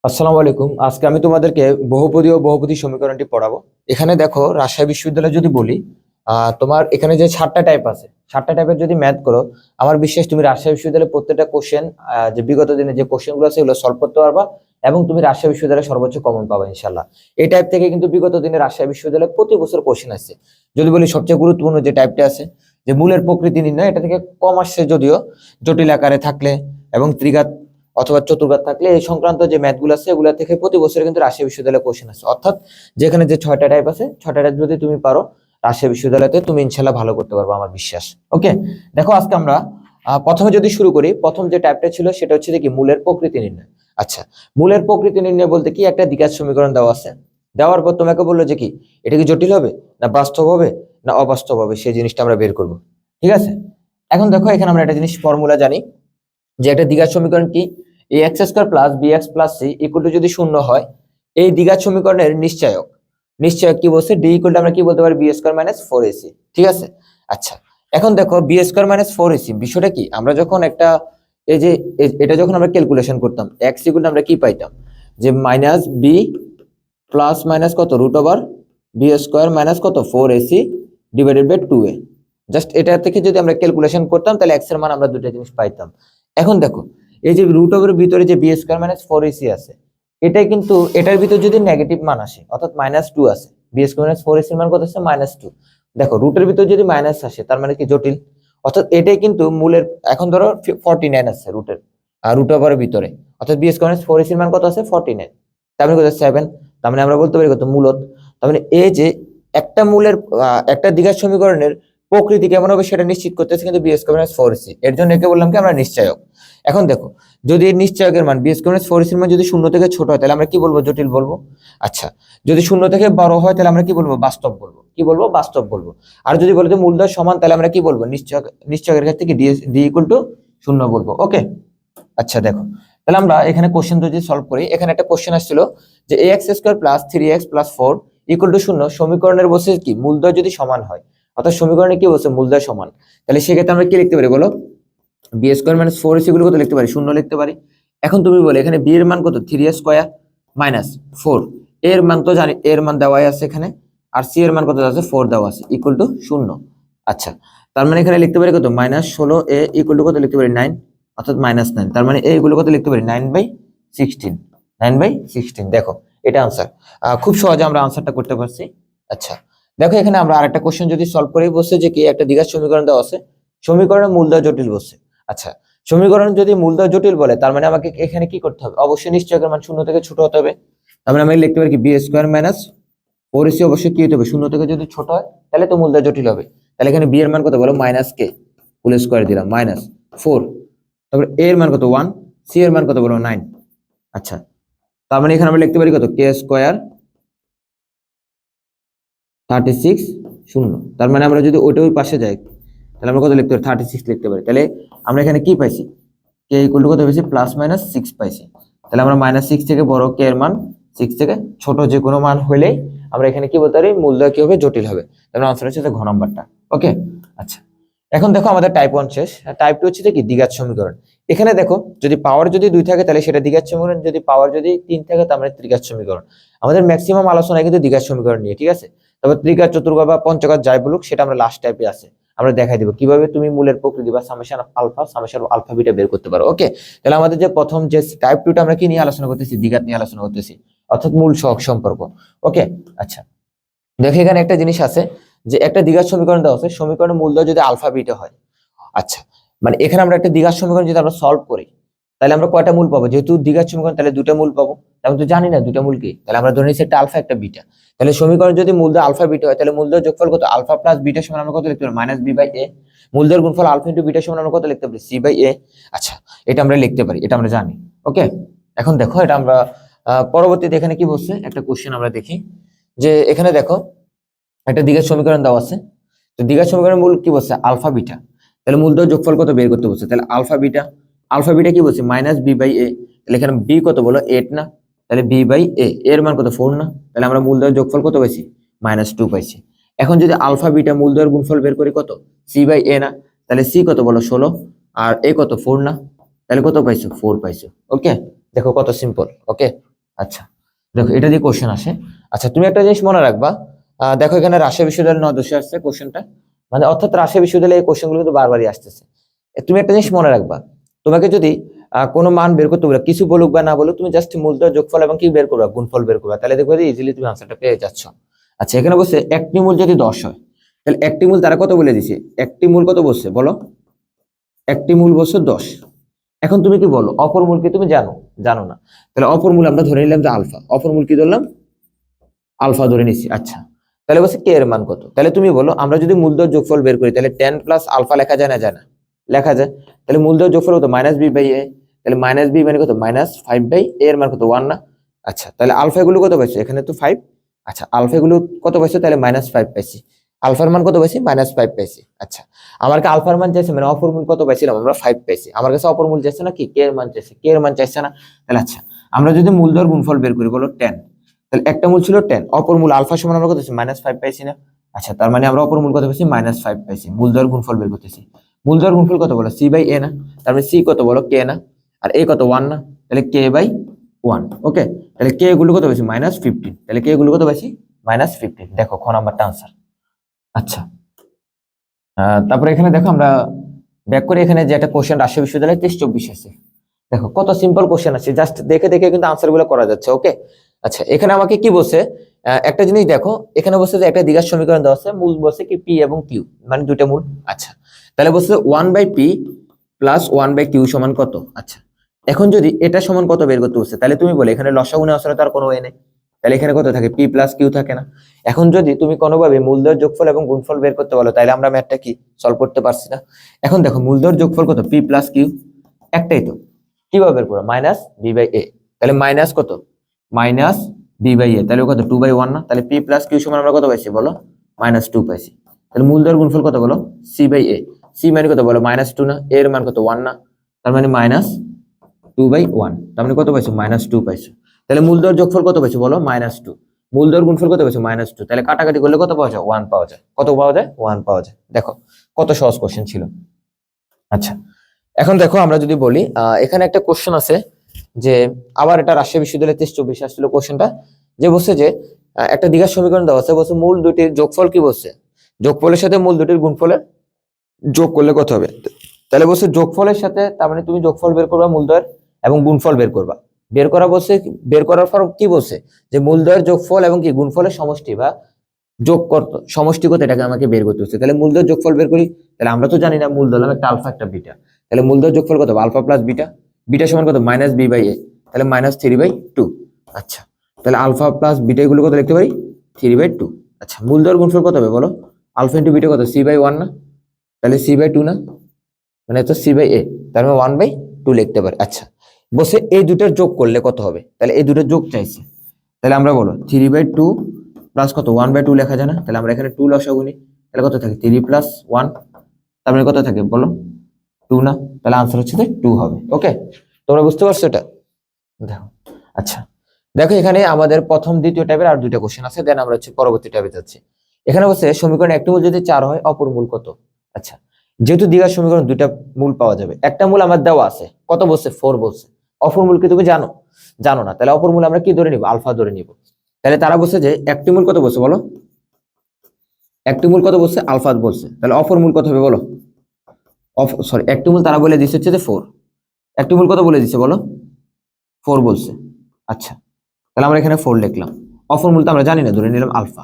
আসসালামু আলাইকুম। আজকে আমি তোমাদেরকে বহুপদী ও বহুপদী সমীকরণটি পড়াবো। এখানে দেখো, রাজশাহী বিশ্ববিদ্যালয়ে যদি বলি, তোমার এখানে যে 7টা টাইপ আছে, 7টা টাইপের যদি ম্যাথ করো, আমার বিশ্বাস তুমি রাজশাহী বিশ্ববিদ্যালয়ে প্রত্যেকটা কোশ্চেন, যে বিগত দিনে যে কোশ্চেন গুলো আছে এগুলো সলভ করতে পারবা এবং তুমি রাজশাহী বিশ্ববিদ্যালয়ে সর্বোচ্চ কমন পাবা ইনশাল্লাহ। এই টাইপ থেকে কিন্তু বিগত দিনে রাজশাহী বিশ্ববিদ্যালয়ে প্রতি বছর কোশ্চেন আসছে। যদি বলি সবচেয়ে গুরুত্বপূর্ণ যে টাইপটা আছে, যে মূলের প্রকৃতি নির্ণয়, এটা থেকে কম আসছে যদিও, জটিল আকারে থাকলে এবং ত্রিঘাত অথবা চতুর্ঘাত থাকলে এই সংক্রান্ত যে ম্যাথ গুলো আছে এগুলা থেকে প্রতি বছরে কিন্তু রাজশাহী বিশ্ববিদ্যালয়ে কোশ্চেন আছে। অর্থাৎ যেখানে যে 6টা টাইপ আছে, 6টা টাইপ যদি তুমি পারো রাজশাহী বিশ্ববিদ্যালয়তে তুমি ইনশাল্লাহ ভালো করতে পারবে আমার বিশ্বাস। ওকে, দেখো আজকে আমরা প্রথমে যদি শুরু করি, প্রথম যে টাইপটা ছিল সেটা হচ্ছে কি মূলের প্রকৃতি নির্ণয়। আচ্ছা, মূলের প্রকৃতি নির্ণয় বলতে কি, একটা দ্বিঘাত সমীকরণ দেওয়া আছে, দেওয়ার পর তোমাকে বললো যে কি এটা কি জটিল হবে না বাস্তব হবে না অবাস্তব হবে, সেই জিনিসটা আমরা বের করব। ঠিক আছে, এখন দেখো এখানে আমরা একটা জিনিস ফর্মুলা জানি যে একটা দ্বিঘাত সমীকরণ কি, a x square plus B x plus C equal to যদি শূন্য হয়, এই দ্বিঘাত সমীকরণের নিশ্চয়ক, নিশ্চয়ক কি বলছে, ডি ইকুয়াল টু আমরা কি বলতে পারি, B square minus four AC. ঠিক আছে, আচ্ছা এখন দেখো B square minus four AC বিষয়টা কি, আমরা যখন একটা এই যে এটা যখন আমরা ক্যালকুলেশন করতাম, এক্স ইকুয়াল টু আমরা কি পাইতাম, যে মাইনাস বি প্লাস মাইনাস কত root over b square minus কত four a c divided by two a. Just এটা থেকে যদি আমরা ক্যালকুলেশন করতাম তাহলে এক্স এর মান আমরা দুটো জিনিস পাইতাম। এখন দেখো এই যে রুট ওভারের ভিতরে যে B square minus four AC আছে, এটা কিন্তু এটার ভিতর যদি নেগেটিভ মান আসে অর্থাৎ মাইনাস টু আছে, বি স্কোয়ার মাইনাস ফোর এসির মান কত আছে, মাইনাস টু। দেখো রুটের ভিতর যদি মাইনাস আসে তার মানে কি জটিল, অর্থাৎ এটাই কিন্তু মূলের, এখন ধরো 49 আছে রুটের, আর রুট ওভারের ভিতরে, অর্থাৎ বি স্কোয়ার মাইনাস ফোর এসির মান কত আছে 49, তার মানে কত 7, তার মানে আমরা বলতে পারি কত মূলত। তার মানে এই যে একটা মূলের একটা দ্বিঘাত সমীকরণের প্রকৃতি কেমন হবে সেটা নিশ্চিত করতেছে কিন্তু B square minus four AC, এর জন্য একে বললাম কি আমরা নিশ্চয়ক। এখন দেখো যদি এই নিশ্চয়কের মান বি স্কোয়ার মাইনাস ফোর এসির মান যদি শূন্য থেকে ছোট হয় তাহলে আমরা কি বলবো, জটিল বলবো। আচ্ছা, যদি শূন্য থেকে বড় হয় তাহলে আমরা কি বলবো, বাস্তব বলবো। কি বলবো, বাস্তব বলবো। আর যদি বলো যে মূলদয় সমান তাহলে আমরা কি বলবো, নিশ্চয়ক, নিশ্চয়কের ক্ষেত্রে কি ডি ইকুয়াল টু শূন্য বলবো। ওকে, আচ্ছা দেখো তাহলে আমরা এখানে কোশ্চেন যদি সলভ করি, এখানে একটা কোশ্চেন আসছিল যে a x square plus three x plus four equal to শূন্য, সমীকরণের বলছে কি মূলদয় যদি সমান হয়, অর্থাৎ সমীকরণে কি বলছে মূলদয় সমান, তাহলে সেক্ষেত্রে আমরা কি লিখতে পারি বলো, B square minus four AC গুলো কত লিখতে পারি, শূন্য লিখতে পারি। এখন তুমি বলে এখানে বি এর মান কত, থ্রি স্কোয়ার মাইনাস ফোর, এর মান তো জানি, এর মান দেওয়াই আছে এখানে, আর সি এর মান কত আছে, ফোর দেওয়া আছে ইকুয়াল টু শূন্য। আচ্ছা, তার মানে এখানে লিখতে পারি কত, মাইনাস ষোলো এ ইকুয়াল টু কত লিখতে পারি, নাইন, অর্থাৎ মাইনাস নাইন। তার মানে এইগুলো কত লিখতে পারি, 9/16, 9/16। দেখো এটা আনসার, খুব সহজে আমরা আনসারটা করতে পারছি। আচ্ছা দেখো এখানে আমরা আরেকটা কোশ্চেন যদি সলভ করি, বলছে যে কি একটা দ্বিঘাত সমীকরণ দেওয়া আছে, সমীকরণের মূলদয় জটিল বলছে। আচ্ছা, সমীকরণ যদি মূলদয় জটিল বলে তার মানে আমাকে এখানে কি করতে হবে, অবশ্যই নিশ্চয়কের মান শূন্য থেকে ছোট হতে হবে। তার মানে আমি লিখতে পারি কি B square minus four AC অবশ্যই কি হতে হবে, শূন্য থেকে যদি ছোট হয় তাহলে তো মূলদয় জটিল হবে। তাহলে এখানে বি এর মান কত বলো, মাইনাস কে হোল স্কোয়ার দিলাম মাইনাস ফোর, তারপরে এ এর মান কত ওয়ান, সি এর মান কত বলো নাইন। আচ্ছা, তার মানে এখানে আমরা লিখতে পারি কত, কে স্কোয়ার 36 শূন্য। তার মানে আমরা যদি ওইটা ওই পাশে যাই তাহলে আমরা কত লিখতে পারি, 36 লিখতে পারি। তাহলে আমরা এখানে কি পাইছি, কে ইকুয়াল টু কত পেয়েছি, প্লাস মাইনাস সিক্স পাইছি। তাহলে আমরা মাইনাস সিক্স থেকে বড়, কে এর মান সিক্স থেকে ছোট যে কোনো মান হইলেই আমরা এখানে কি বলতে পারি, মূলদয় কি হবে, জটিল হবে। তাহলে আনসার হচ্ছে ঘ নাম্বারটা। ওকে, আচ্ছা এখন দেখো আমাদের টাইপ 1 শেষ, টাইপ 2 হচ্ছে কি দ্বিঘাত সমীকরণ। এখানে দেখো যদি পাওয়ার যদি 2 থাকে তাহলে সেটা দ্বিঘাত সমীকরণ, যদি পাওয়ার যদি 3 থাকে তাহলে ত্রিঘাত সমীকরণ। আমাদের ম্যাক্সিমাম আলোচনা কিন্তু দ্বিঘাত সমীকরণ নিয়ে, ঠিক আছে। তবে ত্রিঘাত, চতুর্ঘাত বা পঞ্চঘাত যাই বলুক সেটা আমরা লাস্ট টাইপে আছে, আমরা দেখাই দিব কিভাবে তুমি মূলের প্রকৃতি বা summation of alpha, summation of alpha beta বের করতে পারো। ওকে, তাহলে আমাদের যে প্রথম যে টাইপ 2টা আমরা কি নিয়ে আলোচনা করতেছি, দ্বিঘাত নিয়ে আলোচনা করতেছি, অর্থাৎ মূল সহগ সম্পর্ক। ওকে, আচ্ছা দেখো এখানে একটা জিনিস আছে যে একটা দ্বিঘাত সমীকরণ দেওয়া আছে, সমীকরণের মূলদয় যদি আলফা বিটা হয়। আচ্ছা, মানে এখানে আমরা একটা দ্বিঘাত সমীকরণ যদি আমরা সলভ করি তাহলে আমরা কয়টা মূল পাবো, যেহেতু দ্বিঘাত সমীকরণ তাহলে দুটা মূল পাবো। আমি তো জানি না দুটা মূল কি, তাহলে আমরা ধরে নিচ্ছি একটা আলফা একটা বিটা। তাহলে সমীকরণ যদি মূলদয় আলফা বিটা হয় তাহলে মূলদয় যোগফল কত, আলফা প্লাস বিটা সমান আমরা কত লিখতে পারি, মাইনাস বি বাই এ। মূলদয়ের গুণফল আলফা ইনটু বিটা সমান আমরা কত লিখতে পারি, সি বাই এ। আচ্ছা, এটা আমরা লিখতে পারি, এটা আমরা জানি। ওকে, এখন দেখো এটা আমরা পরবর্তীতে এখানে কি বলছে, একটা কোশ্চেন আমরা দেখি যে এখানে দেখো একটা দ্বিঘাত সমীকরণ দেওয়া আছে, তো দ্বিঘাত সমীকরণের মূল কি বলছে, আলফা বিটা। তাহলে মূলদয় যোগফল কত বের করতে বলছে, তাহলে আলফা বিটা, আলফা বিটা কি বলছে, মাইনাস বি বাই এ। তাহলে এখানে বি কত বলো, 8 না, তাহলে বি বাই এ এর মান কত, 4 না, তাহলে আমরা মূলদয় যোগফল কত পাইছি, -2 পাইছি। এখন যদি আলফা বিটা মূলদয়ের গুণফল বের করি কত, সি বাই এ না, তাহলে সি কত বলো 16, আর এ কত 4 না, তাহলে কত পাইছো, 4 পাইছো। ওকে, দেখো কত সিম্পল। ওকে, আচ্ছা দেখো এটা দিয়ে কোশ্চেন আসে। আচ্ছা তুমি একটা জিনিস মনে রাখবা, দেখো এখানে রাজশাহী বিশ্ববিদ্যালয়ের 9 আসছে কোশ্চেনটা, মানে অর্থাৎ রাজশাহী বিশ্ববিদ্যালয়ে এই কোশ্চেনগুলো কিন্তু বারবারই আসতেছে। তুমি একটা জিনিস মনে রাখবা, তোমাকে যদি কোনো মান বের করতে বলে, কিছু বলুক বা না বলুক, তুমি জাস্ট মূলধন যোগফল এবং কি বের করবা, গুণফল বের করবা, তাহলে দেখবে যে ইজিলি তুমি আনসারটা পেয়ে যাচ্ছ। আচ্ছা এখানে বলছে একটি মূল যদি 10 হয়, তাহলে একটি মূল তারা কত বলে দিছে, একটি মূল কত বলছে বলো, একটি মূল বলছে 10। এখন তুমি কি বলো অপর মূল কি তুমি জানো, জানো না, তাহলে অপর মূল আমরা ধরে নিলাম যে আলফা, অপর মূল কি ধরলাম, আলফা ধরে নিছি। আচ্ছা তাহলে বলছে কে এর মান কত, তাহলে তুমি বলো আমরা যদি মূলধন যোগফল বের করি তাহলে 10 প্লাস আলফা লেখা যায় না, যায় না, লেখা যায়। তাহলে মূলধন যোগফল কত, মাইনাস বি বাই এ, তাহলে মাইনাস বি মানে কত, -5 বাই এ এর মান কত, 1 না। আচ্ছা তাহলে আলফা গুলো কত পাইছো, এখানে তো 5। আচ্ছা আলফা গুলো কত পাইছো, তাহলে -5 পাইছি, আলফার মান কত পাইছি, -5 পাইছি। আচ্ছা আমার কাছে আলফার মান চাইছে, মানে অপর মূল কত পাইছিলাম আমরা, 5 পাইছি। আমার কাছে অপর মূল চাইছে না কি, কে এর মান চাইছে, কে এর মান চাইছে না। তাহলে আচ্ছা আমরা যদি মূলধন গুণফল বের করি, বলো 10, তাহলে একটা মূল ছিল 10, অপর মূল আলফা সমান আমরা কত পাইছি, -5 পাইছি না। আচ্ছা তার মানে আমরা অপর মূল কত পাইছি, -5 পাইছি। মূলধন গুণফল বের করতেছি, মূলধন গুণফল কত বলো, সি বাই এ না, তার মানে সি কত বলো, কে না, আর এ কত 1 না, তাহলে কে বাই 1। ওকে, তাহলে কে গুলো কত পাইছি, -15, তাহলে কে গুলো কত পাইছি, -15। দেখো খ নাম্বারটা আনসার। আচ্ছা তারপরে এখানে দেখো আমরা ব্যাক করে, এখানে যে একটা কোশ্চেন রাজশাহী বিশ্ববিদ্যালয় 23-24 আছে, দেখো কত সিম্পল কোশ্চেন আছে, জাস্ট দেখে দেখে কিন্তু আনসার গুলো করা যাচ্ছে। ওকে আচ্ছা এখানে আমাকে কি বলছে, একটা জিনিস দেখো, এখানে বলছে যে একটা দ্বিঘাত সমীকরণ দেওয়া আছে, মূল বলছে কি পি এবং কিউ, মানে দুইটা মূল। আচ্ছা তাহলে বলছে 1/p প্লাস 1/q সমান কত। আচ্ছা এখন যদি এটা সমান কত বের করতে বলছে, তাহলে তুমি বলে এখানে লসাগু নেওয়া আসলে তার কোনো ওয়ে নেই, তাহলে এখানে কত থাকে, পি প্লাস কিউ থাকে না। এখন যদি তুমি কোনোভাবে মূলধন যোগফল এবং গুণফল বের করতে বলো, তাহলে আমরা ম্যাথটা কি সলভ করতে পারছি না। এখন দেখো মূলধন যোগফল কত, পি প্লাস কিউ, একটাই তো, কিভাবে বের করো, -b/a, তাহলে মাইনাস কত, -b/a, তাহলে কত 2/1 না, তাহলে p প্লাস কিউ সমান আমরা কত পাইছি বলো, -2 পাইছি। তাহলে মূলধন গুণফল কত বলো, c/a, c মানে কত বলো, -2 না, a এর মান কত 1 না, তার মানে -2/1, তার মানে কত পাইছো, -2 পাইছো। তাহলে মূলধন যোগফল কত পাইছো বলো, -2, মূলধন গুণফল কত পাইছো, -2, তাহলে কাটাকাটি করলে কত পাওয়া যায়, 1 পাওয়া যায়। কত পাওয়া যায়, 1 পাওয়া যায়। দেখো কত সহজ কোশ্চেন ছিল। আচ্ছা এখন দেখো আমরা যদি বলি, এখানে একটা কোশ্চেন আছে যে, আবার এটা রাজশাহী বিশ্ববিদ্যালয় 23-24 আসছিল কোশ্চেনটা, যে বলছে যে একটা দ্বিঘাত সমীকরণ দেওয়া আছে, বলছে মূল দুটির যোগফল কি বলছে, যোগফলের সাথে মূল দুটির গুণফলের যোগ করলে কত হবে। তাহলে বলছে যোগফলের সাথে, তার মানে তুমি যোগফল বের করবা মূলদ্বয়ের, এবং গুণফল বের করবা। বের করা বলছে, বের করার পর কি বলছে, যে মূলদ্বয়ের যোগফল এবং কি গুণফলের সমষ্টি বা যোগ কত, সমষ্টি কত, এটাকে আমাকে বের করতে হচ্ছে। তাহলে মূলধন যোগফল বের করি, তাহলে আমরা তো জানি না মূল ধরলাম একটা আলফা একটা বিটা, তাহলে মূলধন যোগফল কত, আলফা প্লাস বিটা, বিটা সমান কত, -b/a, তাহলে -3/2। আচ্ছা তাহলে আলফা প্লাস বিটা এগুলো কত লিখতে পারি, 3/2। আচ্ছা মূলধন গুণফল কত হবে বলো, আলফা ইন্টু বিটা কত, c/1 না, তাহলে c/2 না, মানে তো c/a, তার মানে 1/2 লিখতে পারি। আচ্ছা বসে এই দুটোর যোগ করলে কত হবে, তাহলে এই দুটোর যোগ চাইছে, তাহলে আমরা বলো 3/2 প্লাস কত, 1/2 লেখা যায় না, তাহলে আমরা এখানে 2 লসাগু নিই, তাহলে কত থাকে, 3 প্লাস 1, তার মানে কত থাকে বলো, 2 না, তাহলে আনসার হচ্ছে 2 হবে। ওকে তোমরা বুঝতে পারছো এটা, দেখো। আচ্ছা দেখো এখানে আমাদের প্রথম দ্বিতীয় টাইপের আর দুইটা কোশ্চেন আছে, দেন আমরা হচ্ছে পরবর্তী টাইপে যাচ্ছি। এখানে বলছে সমীকরণ একটি মূল যদি 4 হয়, অপর মূল কত। আচ্ছা যেহেতু দ্বিঘাত সমীকরণ দুইটা মূল পাওয়া যাবে, একটা মূল আমার দেওয়া আছে, কত বলছে, 4 বলছে, অপর মূল কি তুমি জানো, জানো না, তাহলে অপর মূল আমরা কি ধরে নিব, আলফা ধরে নিব। তাহলে তারা বলছে যে একটি মূল কত বলছে বলো, একটি মূল কত বলছে, আলফা বলছে, তাহলে অপর মূল কত হবে বলো, সরি একটি মূল তারা বলে দিচ্ছে হচ্ছে যে 4, একটি মূল কত বলে দিচ্ছে বলো, 4 বলছে। আচ্ছা তাহলে আমরা এখানে 4 লিখলাম, অপর মূল তো আমরা জানি না, ধরে নিলাম আলফা।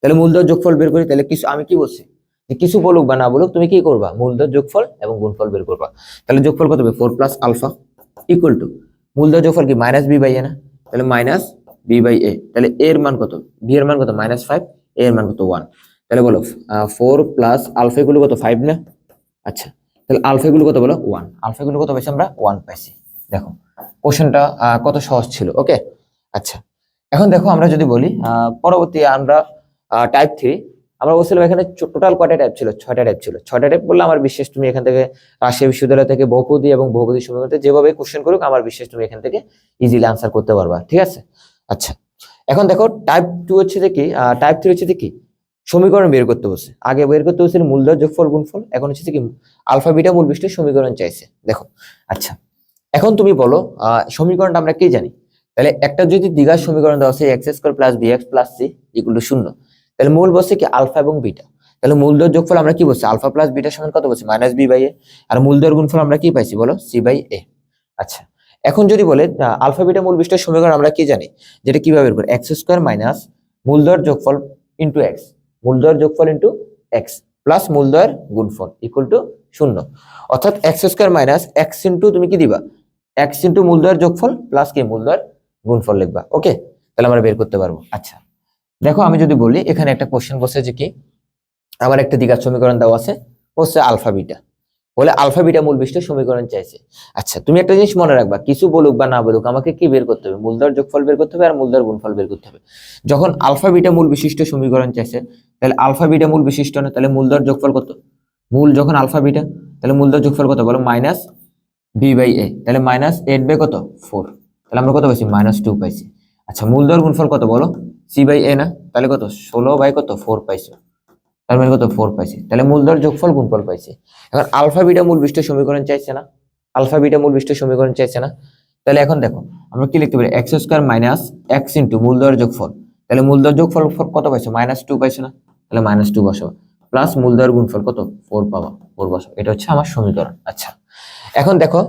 তাহলে মূলধন যোগফল বের করি, তাহলে কিছু আমি কি বলছি, যে কিছু বলুক বা না বলুক, তুমি কি করবা, মূলধন যোগফল এবং গুণফল বের করবা। তাহলে যোগফল কত হবে, 4 প্লাস আলফা ইকুয়াল টু মূলধন যোগফল কি, -b/a না, তাহলে -b/a, তাহলে a এর মান কত, b এর মান কত, -5, a এর মান কত 1, তাহলে বলো 4 প্লাস আলফা গুলো কত, 5 না। আচ্ছা তাহলে আলফা গুলো কত বলো, 1, আলফা গুলো কত পাইছি আমরা, 1 পাইছি। দেখো কোশ্চেনটা কত সহজ ছিল। ওকে আচ্ছা এখন দেখো আমরা যদি বলি, পরবর্তী আমরা টাইপ 3, আমরা বলছিলাম এখানে টোটাল কয়টা টাইপ ছিল, 6টা টাইপ ছিল। 6টা টাইপ বললে আমার বিশ্বাস তুমি এখান থেকে রাজশাহী বিশ্ববিদ্যালয় থেকে বহুপদী এবং বহুপদী সমীকরণে যেভাবে কোশ্চেন করুক, আমার বিশ্বাস তুমি এখান থেকে ইজিলি আনসার করতে পারবা, ঠিক আছে। আচ্ছা এখন দেখো টাইপ 2 হচ্ছে যে কি, টাইপ 3 হচ্ছে যে কি, সমীকরণ বের করতে বসে, আগে বের করতে বসে মূলধন যোগফল গুণফল, এখন হচ্ছে কি আলফা বিটা মূল বিশিষ্ট সমীকরণ চাইছে। দেখো আচ্ছা এখন তুমি বলো সমীকরণটা আমরা কি জানি, তাহলে একটা যদি দ্বিঘাত সমীকরণ দেওয়া আছে X square plus B x plus C equal to 0, তাহলে মূল বসছে কি আলফা এবং বিটা। তাহলে মূলদয়ের যোগফল আমরা কি বলছি, আলফা প্লাস বিটা সমান কত বলছি, মাইনাস বি বাই এ। আর মূলদয়ের গুণফল আমরা কি পাইছি বলো, সি বাই এ। আচ্ছা, এখন যদি বলে আলফা বিটা মূল বিশিষ্ট সমীকরণ আমরা কি জানি, যেটা কিভাবে বের করি, এক্স স্কোয়ার মাইনাস মূলদয়ের যোগফল ইন্টু এক্স, মূলদয়ের যোগফল ইন্টু এক্স প্লাস মূলদয়ের গুণফল ইকুয়াল টু 0। অর্থাৎ x square minus x into তুমি কি দিবা, এক্স ইন্টু মূলদয়ের যোগফল প্লাস কি মূলদয়ের গুণফল লিখবা। ওকে, তাহলে আমরা বের করতে পারবো। আচ্ছা দেখো, আমি যদি বলি এখানে একটা কোশ্চেন বসে যে কি, আমার একটা দ্বিঘাত সমীকরণ দেওয়া আছে হচ্ছে আলফা বিটা, বলে আলফা বিটা মূল বিশিষ্ট সমীকরণ চাইছে। আচ্ছা তুমি একটা জিনিস মনে রাখবা, কিছু বলুক বা না বলুক আমাকে কি বের করতে হবে, মূলদয়ের যোগফল বের করতে হবে আর মূলদয়ের গুণফল বের করতে হবে। যখন আলফা বিটা মূল বিশিষ্ট সমীকরণ চাইছে, তাহলে আলফা বিটা মূল বিশিষ্ট না, তাহলে মূলদয়ের যোগফল কত, মূল যখন আলফা বিটা, তাহলে মূলদয়ের যোগফল কত বলো, মাইনাস বি বাই এ, তাহলে মাইনাস 8 বাই কত 4, তাহলে আমরা কত পাইছি, -2 পাইছি। আচ্ছা মূলদয়ের গুণফল কত বলো, সি বাই এ না, তাহলে কত 16 বাই কত 4 পাইছো, তার মানে কত 4 পাইছি। তাহলে মূলদয়ের যোগফল গুণফল পাইছি। এখন আলফা বিটা মূল বিশিষ্ট সমীকরণ চাইছে না, আলফা বিটা মূল বিশিষ্ট সমীকরণ চাইছে না, তাহলে এখন দেখো আমরা কি লিখতে পারি, x square minus x into মূলদয়ের যোগফল, তাহলে মূলদয়ের যোগফল কত পাইছো, -2 পাইছো না, তাহলে -2 বসাবো প্লাস মূলদয়ের গুণফল কত 4 পাবা, 4 বসাবো। এটা হচ্ছে আমার সমীকরণ। আচ্ছা এখন দেখো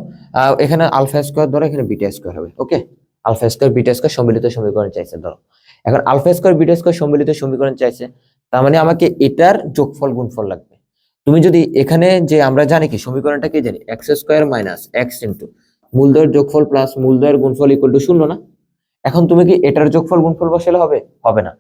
এখানে আলফা স্কোয়ার ধরো, এখানে বিটা স্কোয়ার হবে। ওকে, আলফা স্কোয়ার বিটা স্কোয়ার সম্মিলিত সমীকরণ চাইছে ধরো। এখন আলফা স্কোয়ার বিটা স্কোয়ার সম্মিলিত সমীকরণ চাইছে, তার মানে আমাকে এটার যোগফল গুণফল লাগবে। তুমি যদি এখানে যে আমরা জানি কি সমীকরণটা কি জানি, x square minus x into মূলদয়ের যোগফল প্লাস মূলদয়ের গুণফল ইকুয়াল টু 0 না। এখন তুমি কি এটার যোগফল গুণফল বসালে হবে, হবে না,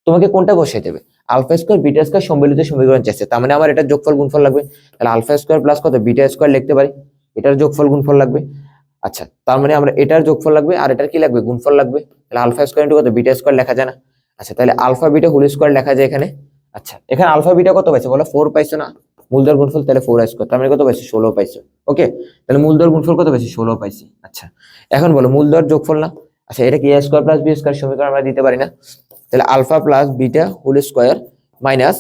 তোমাকে কোনটা বসাই দেবে, আলফা স্কোয়ার বিটা স্কোয়ার সম্মিলিত সমীকরণ চাইছে, তার মানে আমার এটার যোগফল গুণফল লাগবে। তাহলে আলফা স্কোয়ার প্লাস কত বিটা স্কোয়ার লিখতে পারি, এটার যোগফল গুণফল লাগবে। আচ্ছা তার মানে আমরা এটার যোগফল লাগবে আর এটার কি লাগবে, গুণফল লাগবে। তাহলে আলফা স্কোয়ার ইন্টু কত বিটা স্কোয়ার লেখা যায় না। আচ্ছা তাহলে আলফা বিটা হোল স্কোয়ার লেখা যায় এখানে। আচ্ছা এখানে আলফা বিটা কত পাইছো বলো, 4 পাইছো না, মূলদয়ের গুণফল তাহলে 4 স্কোয়ার, তার মানে কত পাইছো 16 পাইছো। ওকে, তাহলে মূলদয়ের গুণফল কত পাইছি, 16 পাইছি। আচ্ছা এখন বলো মূলদয়ের যোগফল না, আচ্ছা এটা কি A square plus B square সমীকরণ আমরা দিতে পারি না। তাহলে alpha plus beta whole square minus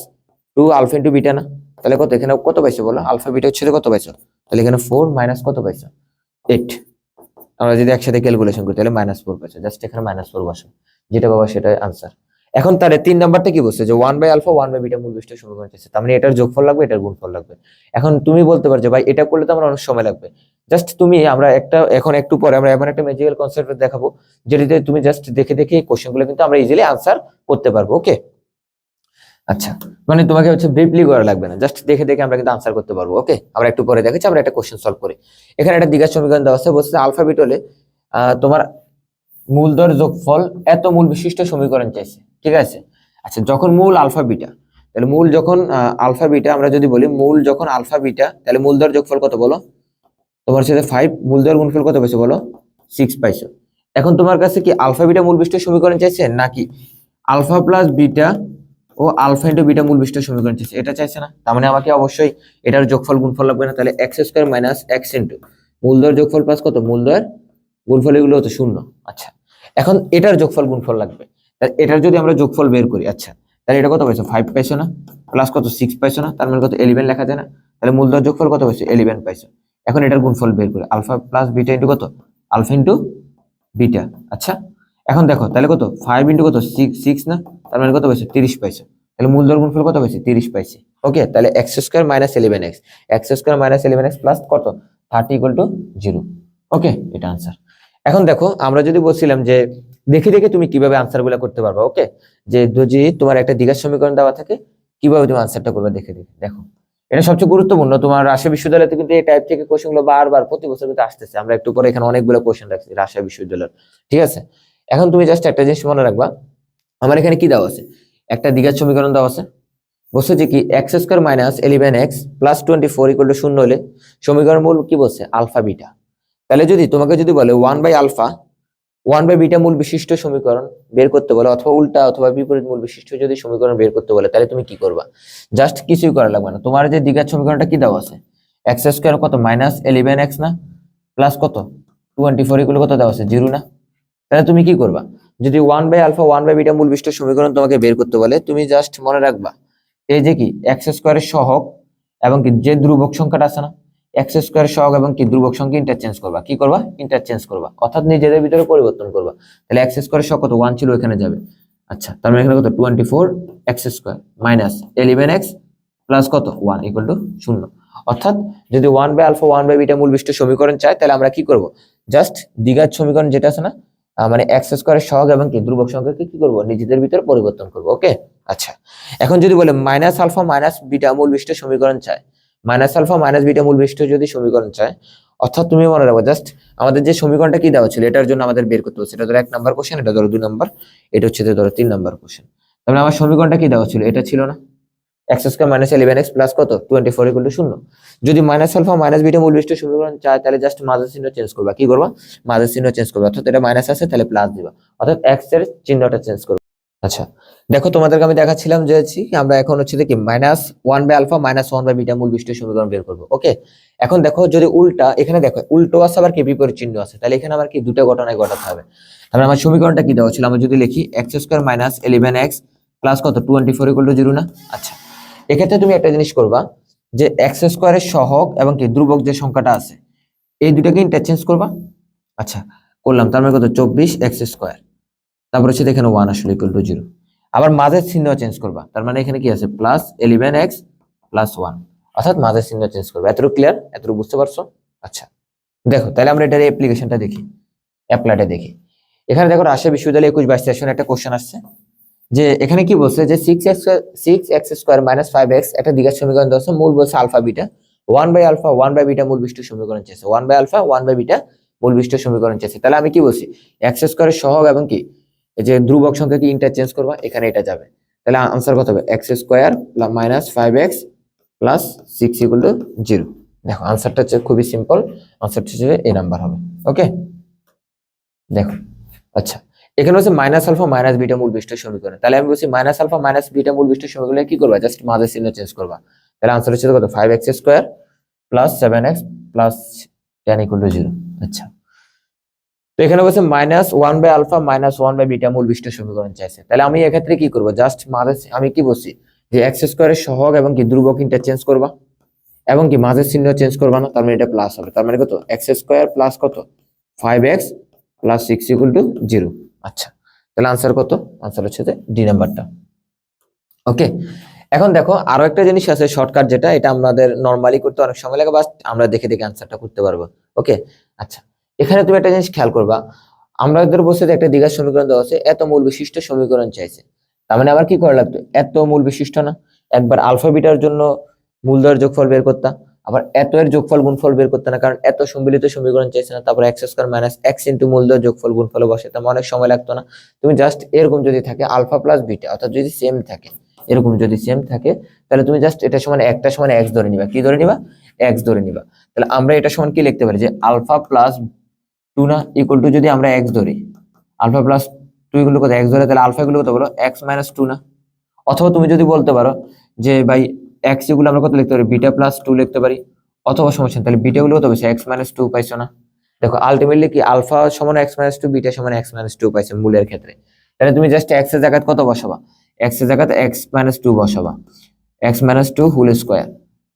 2 alpha into beta না, তাহলে কত এখানে কত পাইছো বলো, আলফা বিটা হচ্ছে কত পাইছো, তাহলে এখানে 4 মাইনাস কত পাইছো 8। আমরা যদি একসাথে ক্যালকুলেশন করি তাহলে -4 পাইছো, জাস্ট এখানে -4 বসো, যেটা পাবো সেটাই আনসার। এখন তারে 3 নাম্বারটা কি বলছে যে 1 বাই আলফা 1 বাই বিটা মূল বিশিষ্ট সমীকরণ চাইছে, তার মানে এটার যোগফল লাগবে এটার গুণফল লাগবে। এখন তুমি বলতে পারো যে ভাই এটা করলে তো আমার অনেক সময় লাগবে, জাস্ট তুমি আমরা একটা এখন একটু পরে আমরা এমন একটা ম্যাজিক্যাল কনসেপ্ট দেখাবো যেটাতে তুমি জাস্ট দেখে দেখে এই কোশ্চেনগুলো কিন্তু আমরা ইজিলি আনসার করতে পারবো। ওকে, আচ্ছা মানে তোমাকে হচ্ছে ব্রিফলি করা লাগবে না, জাস্ট দেখে দেখে আমরা কিন্তু আনসার করতে পারবো। ওকে, আমরা একটু পরে দেখাচ্ছি, আমরা একটা কোশ্চেন সলভ করি। এখানে একটা দ্বিঘাত সমীকরণ দেওয়া আছে, বলছে আলফা বিটা হলে তোমার মূলদয়ের যোগফল এত মূল বিশিষ্ট সমীকরণ চাইছে, ঠিক আছে। আচ্ছা যখন মূল আলফা বিটা, তাহলে মূল যখন আলফা বিটা, আমরা যদি বলি মূল যখন আলফা বিটা, তাহলে মূলদয়ের যোগফল কত বলো, তোমার সাথে 5, মূলদয়ের গুণফল কত পাইছো বলো, 6 পাইছো। এখন তোমার কাছে কি আলফা বিটা মূল বিশিষ্ট সমীকরণ চাইছে নাকি আলফা প্লাস বিটা ও আলফা ইন্টু বিটা মূল বিশিষ্ট সমীকরণ চাইছে, এটা চাইছে না, তার মানে আমাকে অবশ্যই এটার যোগফল গুণফল লাগবে না। তাহলে x square minus x into মূলদয়ের যোগফল প্লাস কত মূলদয়ের গুণফল, এগুলো হতো 0। আচ্ছা এখন এটার যোগফল গুণফল লাগবে, তাহলে এটার যদি আমরা যোগফল বের করি, আচ্ছা তাহলে এটা কত পাইছো 5 পাইছো না, প্লাস কত 6 পাইছো না, তার মানে কত 11 লেখা যায় না, তাহলে মূলদয়ের যোগফল কত পাইছো 11 পাইছো। এখন এটার গুণফল বের করি, আলফা প্লাস বিটা ইন্টু কত আলফা ইন্টু বিটা। আচ্ছা এখন দেখো তাহলে কত 5 ইন্টু কত 6 না, তার মানে কত পাইছো 30 পাইছো, তাহলে মূলদয়ের গুণফল কত পাইছি 30 পাইছি। ওকে, তাহলে x square minus 11x, x square minus 11x plus কত 30 ইকুয়াল টু 0। ওকে, এটা আনসার। এখন দেখো আমরা যদি বলছিলাম যে দেখে দেখে তুমি কিভাবে আনসার গুলা করতে পারবা। ওকে, যে যদি তোমার একটা দ্বিঘাত সমীকরণ দেওয়া থাকে কিভাবে তুমি আনসারটা করবে দেখে দেখে। দেখো এটা সবচেয়ে গুরুত্বপূর্ণ, তোমার রাজশাহী বিশ্ববিদ্যালয়তে কিন্তু এই টাইপ থেকে কোশ্চেন গুলো বারবার প্রতি বছর কিন্তু আসতেছে। আমরা একটু পরে এখানে অনেকগুলো কোশ্চেন রাখছি রাজশাহী বিশ্ববিদ্যালয়ের, ঠিক আছে। এখন তুমি জাস্ট একটা জিনিস মনে রাখবা, আমার এখানে কি দেওয়া আছে, একটা দ্বিঘাত সমীকরণ দেওয়া আছে, বলছে যে কি x square minus 11x plus 24 equal to 0 হলে সমীকরণ মূল কি বলছে আলফা বিটা। তাহলে যদি তোমাকে যদি বলে 1 বাই আলফা 1 বাই বিটা মূল বিশিষ্ট সমীকরণ বের করতে বলে, অথবা উল্টা অথবা বিপরীত মূল বিশিষ্ট যদি সমীকরণ বের করতে বলে, তাহলে তুমি কি করবা, জাস্ট কিছুই করা লাগবে না। তোমার যে দ্বিঘাত সমীকরণটা কি দেওয়া আছে, এক্স স্কোয়ার কত মাইনাস 11x না, প্লাস কত 24 ইকুয়াল কত দেওয়া আছে 0 না, তাহলে তুমি কি করবা, যদি 1 বাই আলফা 1 বাই বিটা মূল বিশিষ্ট সমীকরণ তোমাকে বের করতে বলে, তুমি জাস্ট মনে রাখবা এই যে কি এক্স স্কোয়ারের সহগ এবং কি যে ধ্রুবক সংখ্যাটা আছে না, এক্স স্কোয়ার সহগ এবং কি ধ্রুবক সংখ্যা ইন্টারচেঞ্জ করবা, কি করবা ইন্টারচেঞ্জ করবা, অর্থাৎ নিজেদের ভিতরে পরিবর্তন করবা। তাহলে এক্স স্কোয়ার সহগ কত 1 ছিল এখানে যাবে, আচ্ছা তার মানে এখানে কত 24 x square minus 11x plus কত 1 ইকুয়াল টু 0। অর্থাৎ যদি 1 বাই আলফা 1 বাই বিটা মূল বিশিষ্ট সমীকরণ চাই তাহলে আমরা কি করব, জাস্ট দ্বিঘাত সমীকরণ যেটা আছে না, মানে এক্স স্কোয়ারের সহগ এবং কি ধ্রুবক সংখ্যাকে কি করব নিজেদের ভিতরে পরিবর্তন করব। ওকে আচ্ছা, এখন যদি বলে মাইনাস আলফা মাইনাস বিটা মূল বিশিষ্ট সমীকরণ চায়, মাইনাস আলফা মাইনাস বিটা মূল বিশিষ্ট যদি সমীকরণ চায়, অর্থাৎ তুমি মনে রাখো জাস্ট আমাদের যে সমীকরণটা কি দেওয়া ছিল এটার জন্য আমাদের বের করতে হচ্ছে, এটা ধরো 1 নাম্বার কোশ্চেন, এটা ধরো 2 নাম্বার, এটা হচ্ছে ধরো 3 নাম্বার কোশ্চেন। তাহলে আমার সমীকরণটা কি দেওয়া ছিল, এটা ছিল না x square minus 11x plus কত 24 ইকুয়াল টু 0। যদি মাইনাস আলফা মাইনাস বিটা মূল বিশিষ্ট সমীকরণ চায় তাহলে জাস্ট মাঝের চিহ্ন চেঞ্জ করবা, কি করবা মাঝের চিহ্ন চেঞ্জ করবা, অর্থাৎ এটা মাইনাস আছে তাহলে প্লাস দিবা, অর্থাৎ x এর চিহ্নটা চেঞ্জ করবা। আচ্ছা দেখো তোমাদেরকে আমি দেখাচ্ছিলাম যে আমরা এখন হচ্ছে কি minus 1 by alpha minus 1 by beta মূল বিশিষ্ট সমীকরণ বের করব। ওকে এখন দেখো যদি উল্টা, এখানে দেখো উল্টো আছে আবার কি বিপরীত চিহ্ন আছে, তাহলে এখানে আবার কি দুটো ঘটনায় ঘটাতে হবে। তাহলে আমার সমীকরণটা কি দেওয়া ছিল, আমরা যদি লিখি x square minus 11x plus কত 24 ইকুয়াল টু 0 না। আচ্ছা এক্ষেত্রে তুমি একটা জিনিস করবা যে এক্স স্কয়ারের সহগ এবং কি ধ্রুবক যে সংখ্যাটা আছে এই দুটাকে ইন্টারচেঞ্জ করবা। আচ্ছা করলাম, তার মানে কত 24 এক্স স্কয়ার, তারপর হচ্ছে এখানে 1 আসলে ইকুয়াল টু 0, আবার মাঝের চিহ্ন চেঞ্জ করবা, তার মানে এখানে কি আছে প্লাস 11x প্লাস 1, অর্থাৎ মাঝের চিহ্ন চেঞ্জ করবা। এতটুকু ক্লিয়ার, এতটুকু বুঝতে পারছো? আচ্ছা দেখো তাহলে আমরা এটার অ্যাপ্লিকেশনটা দেখি, অ্যাপ্লাইটা দেখি। এখানে দেখো রাজশাহী বিশ্ববিদ্যালয় 21-22 সেশনে একটা কোশ্চেন আসছে যে এখানে কি বলছে যে 6x স্কয়ার মাইনাস 5x একটা দ্বিঘাত সমীকরণ দেওয়া আছে, মূল বলছে alpha beta, 1 by alpha 1 by beta মূল বিশিষ্ট সমীকরণ চেয়েছে, 1 বাই আলফা 1 বাই বিটা মূল বিশিষ্ট সমীকরণ চেয়েছে। তাহলে আমি কি বলছি এক্স স্কয়ারের সহগ এবং কি এই যে ধ্রুবক সংখ্যাকে ইন্টারচেঞ্জ করবা, এখানে এটা যাবে, তাহলে আনসার কত হবে x square minus 5x plus 6 equal to 0। দেখো আনসারটা হচ্ছে খুবই সিম্পল, আনসারটা হচ্ছে এই নাম্বার হবে। ওকে দেখো আচ্ছা এখানে হচ্ছে মাইনাস আলফা মাইনাস বিটা মূল বিশিষ্ট সমীকরণ, তাহলে আমি বলছি মাইনাস আলফা মাইনাস বিটা মূল বিশিষ্ট সমীকরণে কি করবা জাস্ট মাঝের চিহ্ন চেঞ্জ করবা, তাহলে আনসার হচ্ছে কত 5x square plus 7x plus 10 equal to 0। আচ্ছা তো এখানে বলছে minus 1 by alpha minus 1 by beta মূল বিশিষ্ট সমীকরণ চাইছে, তাহলে আমি এক্ষেত্রে কি করব জাস্ট মাঝে আমি কি বলছি যে এক্স স্কয়ারের সহগ এবং কি ধ্রুবক ইন্টারচেঞ্জ করবা এবং কি মাঝের চিহ্ন চেঞ্জ করবা না, তার মানে এটা প্লাস হবে, তার মানে কত এক্স স্কয়ার প্লাস কত 5x প্লাস 6 ইকুয়াল টু 0। আচ্ছা তাহলে আনসার কত, আনসার হচ্ছে ডি নাম্বারটা। ওকে এখন দেখো আরো একটা জিনিস আছে শর্টকাট, যেটা এটা আমাদের নরমালি করতে অনেক সময় লাগে, বাট আমরা দেখে দেখে আনসারটা করতে পারবো। ওকে আচ্ছা এখানে তুমি একটা জিনিস খেয়াল করবা, আমাদের বলছে যে একটা দ্বিঘাত সমীকরণ দেওয়া আছে, এত মূল বিশিষ্ট সমীকরণ চাইছে, তার মানে আবার কি করা লাগতো এত মূল বিশিষ্ট না, একবার আলফা বিটার জন্য মূলদ্বয়ের যোগফল বের করতাম, আবার এত এর যোগফল গুণফল বের করতে না, কারণ এত সম্মিলিত সমীকরণ চাইছে না, তারপর x square minus x into মূলদ্বয় যোগফল গুণফল বসাতাম, অনেক সময় লাগতো না। তুমি জাস্ট এরকম যদি থাকে আলফা প্লাস বিটা, অর্থাৎ যদি সেম থাকে, এরকম যদি সেম থাকে তাহলে তুমি জাস্ট এটা সমান একটা সমান এক্স ধরে নিবা, কি ধরে নিবা এক্স ধরে নিবা। তাহলে আমরা এটা সমান কি লিখতে পারি যে আলফা প্লাস 2 না ইকুয়াল টু, যদি আমরা এক্স ধরি আলফা প্লাস 2 ইকুয়াল টু কত এক্স ধরে, তাহলে আলফা গুলো কত বলো এক্স মাইনাস 2 না, অথবা তুমি যদি বলতে পারো যে ভাই এক্স এগুলো আমরা কত লিখতে পারি বিটা প্লাস 2 লিখতে পারি, অথবা সমস্যা তাহলে বিটা গুলো কত পাইছো এক্স মাইনাস 2 পাইছো না। দেখো আলটিমেটলি কি আলফা সমান এক্স মাইনাস 2 বিটা সমান এক্স মাইনাস 2 পাইছো মূলের ক্ষেত্রে, তাহলে তুমি জাস্ট এক্স এর জায়গায় কত বসাবা এক্স এর জায়গায় এক্স মাইনাস 2 বসাবা, এক্স মাইনাস 2 হোল স্কয়ার,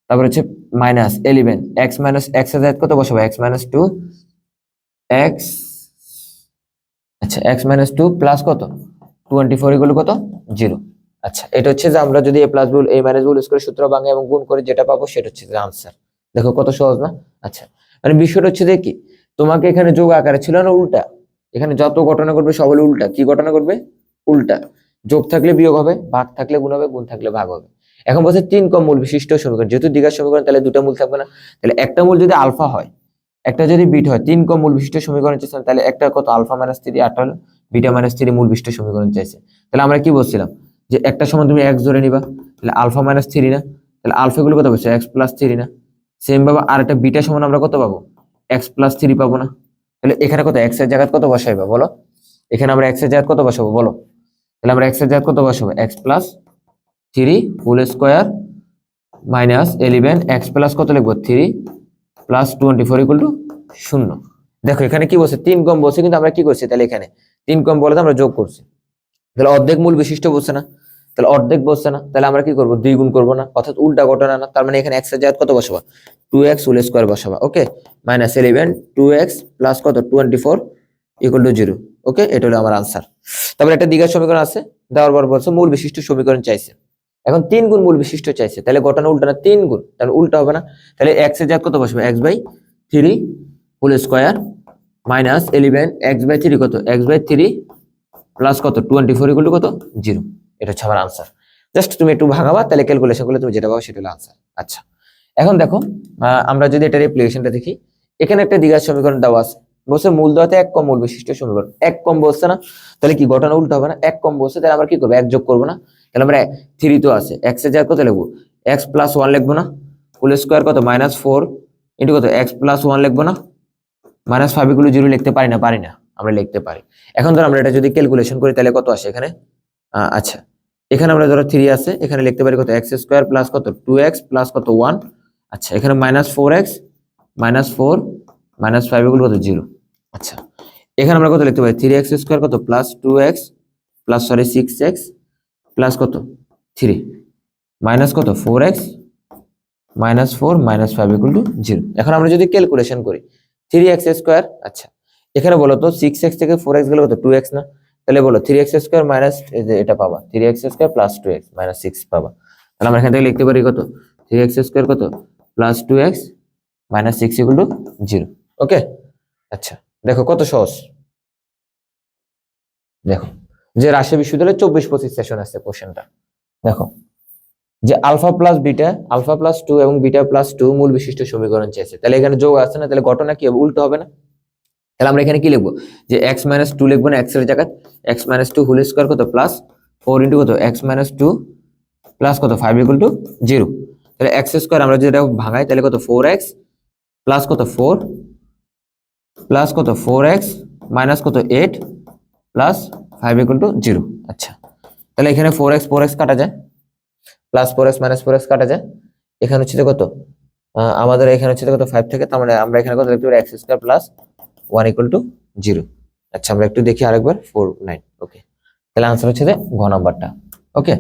তারপর হচ্ছে মাইনাস 11 এক্স মাইনাস এক্স এর জায়গায় কত বসাবা এক্স মাইনাস 2 এক্স, আচ্ছা এক্স মাইনাস 2 প্লাস কত 24 ইকুয়াল কত 0। আচ্ছা এটা হচ্ছে যে আমরা যদি a plus B a minus B square সূত্র ভাঙে এবং গুণ করে যেটা পাবো সেটা হচ্ছে যে আনসার। দেখো কত সহজ না। আচ্ছা মানে বিষয়টা হচ্ছে যে কি তোমাকে এখানে যোগ আকারে ছিল না উল্টা, এখানে যত ঘটনা করবে সব হলো উল্টা, কি ঘটনা করবে উল্টা, যোগ থাকলে বিয়োগ হবে, ভাগ থাকলে গুণ হবে, গুণ থাকলে ভাগ হবে। এখন বলছে 3 কম মূল বিশিষ্ট সমীকরণ, যেহেতু দ্বিঘাত সমীকরণ তাহলে দুটো মূল থাকবে না, তাহলে একটা মূল যদি আলফা হয় একটা যদি বিট হয়, 3 কম মূল বিশিষ্ট সমীকরণ চাইছেন, তাহলে একটা কত আলফা মাইনাস 3 8 হলো বিটা মাইনাস 3 মূল বিশিষ্ট সমীকরণ চাইছে। তাহলে আমরা কি বলছিলাম যে একটা সময় তুমি x ধরে নিবা, তাহলে আলফা মাইনাস 3 না, তাহলে আলফা গুলো কত পাবো x প্লাস 3 না, সেম ভাবে আর একটা বিটা সমান আমরা কত পাবো x প্লাস 3 পাবো না। তাহলে এখানে কত x এর জায়গায় কত বসাইবা বলো, এখানে আমরা x এর জায়গায় কত বসাবো বলো, তাহলে আমরা x এর জায়গায় কত বসাবো x plus 3 whole square minus 11 x plus কত লিখবো 3 প্লাস 24 ইকুয়াল টু 0। দেখো এখানে কি বলছে 3 কম বলছে, কিন্তু আমরা কি করছি তাহলে এখানে 3 কম বলে আমরা যোগ করছি, তাহলে অর্ধেক মূল বিশিষ্ট বলছে না, তাহলে অর্ধেক বসছে না, তাহলে আমরা কি করবো, 2 গুণ করবো না, অর্থাৎ উল্টা ঘটনা না। তার মানে এখানে এক্স এর জায়গায় কত বসাবা, 2x হোল স্কয়ার বসাবা। ওকে, -11 2x প্লাস কত 24 ইকুয়াল টু 0। ওকে, এটা হলো আমার আনসার। তারপরে একটা দ্বিঘাত সমীকরণ আছে, দেওয়ার পর বলছে মূল বিশিষ্ট সমীকরণ চাইছে। এখন 3 গুণ মূল বিশিষ্ট চাইছে, তাহলে ঘটনা উল্টা না, 3 গুণ, তাহলে উল্টা হবে না। তাহলে এক্স এর জায়গায় কত বসবে, x/3 হোল স্কয়ার -11 x/3 কত, x/3 প্লাস কত 24 ইকুয়াল টু কত 0। এটা হচ্ছে আমার আনসার। জাস্ট তুমি একটু ভাঙাবা, তাহলে ক্যালকুলেশন করলে তুমি যেটা পাবো সেটা হলো আনসার। আচ্ছা, এখন দেখো আমরা যদি এটার অ্যাপ্লিকেশনটা দেখি, এখানে একটা দ্বিঘাত সমীকরণ দেওয়া আছে, বলছে মূল দেওয়াতে এক কম মূল বিশিষ্ট সমীকরণ, এক কম বলছে না, তাহলে কি ঘটনা উল্টো হবে না, এক কম বলছে, তাহলে আমরা কি করবো, এক যোগ করবো না, তাহলে আমরা 3 তো আছে, এক্স এর জায়গায় কত লিখবো, x প্লাস 1 লিখবো না, হোল স্কয়ার কত -4 ইন্টু কত x প্লাস 1 লিখবো না, -5 ইকুয়াল 0 লিখতে পারি না, পারি না, আমরা লিখতে পারি। এখন ধর আমরা এটা যদি ক্যালকুলেশন করি তাহলে কত আসে এখানে, আচ্ছা এখানে আমরা ধরো 3 আছে, এখানে লিখতে পারি কত x স্কয়ার প্লাস কত 2x প্লাস কত 1, আচ্ছা এখানে -4x -4 -5 ইকুয়াল কত 0। আচ্ছা এখানে আমরা কত লিখতে পারি, 3x স্কয়ার কত plus 2x plus 6x plus কত 3 মাইনাস কত 4x -4 -5 ইকুয়াল টু 0। এখন আমরা যদি ক্যালকুলেশন করি 3x স্কয়ার, আচ্ছা এখানে বলো তো 6x থেকে 4x গেলে কত 2x না, তাহলে বলো 3x স্কয়ার মাইনাস এটা পাবা 3x square plus 2x minus 6 পাবা। তাহলে আমরা এখান থেকে লিখতে পারি কত 3x স্কয়ার কত plus 2x minus 6 equal to 0। ওকে, আচ্ছা দেখো কত সহজ। দেখো যে রাজশাহী বিশ্ববিদ্যালয়ের 24-25 সেশন আছে কোশ্চেনটা, দেখো যে alpha plus beta, alpha plus 2 এবং বিটা প্লাস 2 মূল বিশিষ্ট সমীকরণ চেয়েছে, তাহলে এখানে যোগ আছে না, তাহলে ঘটনা কি হবে, উল্টো হবে না। তাহলে আমরা এখানে কি লিখবো, যে x - 2 লিখবো না, x এর জায়গায় x - 2 হোল স্কয়ার কত প্লাস 4 ইনটু কত x - 2 প্লাস কত 5 ইকুয়াল টু 0। তাহলে x স্কয়ার আমরা যদি এটা ভাঙাই তাহলে কত 4x প্লাস কত 4 প্লাস কত 4x মাইনাস কত 8 প্লাস 5 ইকুয়াল টু 0। আচ্ছা তাহলে এখানে 4x কাটা যায়, প্লাস 4x মাইনাস 4x কাটা যায়, এখানে হচ্ছে কত আমাদের এখানে হচ্ছে কত 5 থেকে, তার মানে আমরা এখানে কত লিখতে পারি x square plus 1 equal to 0। আচ্ছা আমরা একটু দেখি আরেকবার 4 9। ওকে, তাহলে आंसर হচ্ছে ঘ নাম্বারটা। ওকে,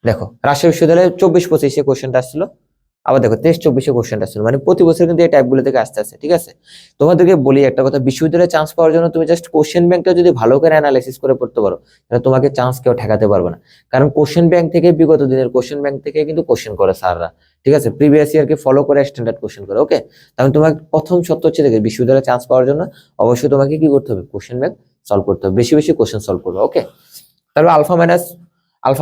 দেখো রাজশাহী বিশ্ববিদ্যালয়ে 24-25 কোশ্চেনটা আসছিল, আবার দেখো 23-24 কোশ্চেনটা আসছিল, মানে প্রতি বছর কিন্তু এই টাইপগুলো থেকে আসতে আসছে। ঠিক আছে, তোমাদেরকে বলি একটা কথা, বিশ্ববিদ্যালয়ে চান্স পাওয়ার জন্য তুমি জাস্ট কোশ্চেন ব্যাংকটা যদি ভালো করে অ্যানালাইসিস করে পড়তে পারো, তাহলে তোমাকে চান্স কেউ ঠেকাতে পারবে না। কারণ কোশ্চেন ব্যাংক থেকে, বিগত দিনের কোশ্চেন ব্যাংক থেকে কিন্তু কোশ্চেন করে স্যাররা। ঠিক আছে, প্রিভিয়াস ইয়ারকে ফলো করে স্ট্যান্ডার্ড কোশ্চেন করে। ওকে, তাহলে তোমাকে প্রথম সত্য হচ্ছে দেখে বিশ্ববিদ্যালয়ে চান্স পাওয়ার জন্য অবশ্যই তোমাকে কি করতে হবে, কোশ্চেন ব্যাংক সলভ করতে হবে, বেশি বেশি কোশ্চেন সলভ করবে। ওকে, তাহলে আলফা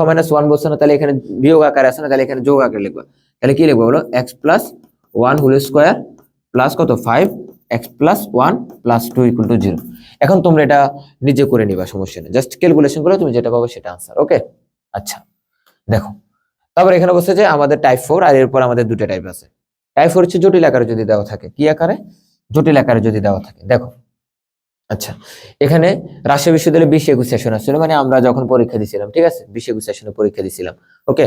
মাইনাস 1 বলছে না, তাহলে এখানে বিয়োগ আকারে আছে না, তাহলে এখানে যোগ আকারে লিখবা। তাহলে কি লিখবো বলো, x plus 1 whole square plus কত 5 x plus 1 plus 2 equal to 0। এখন তোমরা এটা নিজে করে নিবা, সমস্যা নেই, জাস্ট ক্যালকুলেশন করে তুমি যেটা পাবো সেটা आंसर। ওকে, আচ্ছা দেখো তারপর এখানে বলছে যে আমাদের টাইপ 4, আর এরপর আমাদের দুটো টাইপ আছে। টাইপ 4 হচ্ছে জটিল আকারে যদি দেওয়া থাকে, কি আকারে, জটিল আকারে যদি দেওয়া থাকে। দেখো আচ্ছা এখানে রাজশাহী বিশ্ববিদ্যালয়ে 20-21 সেশন আসছিল, মানে আমরা যখন পরীক্ষা দিছিলাম, ঠিক আছে 20-21 সেশনে পরীক্ষা দিছিলাম। ওকে,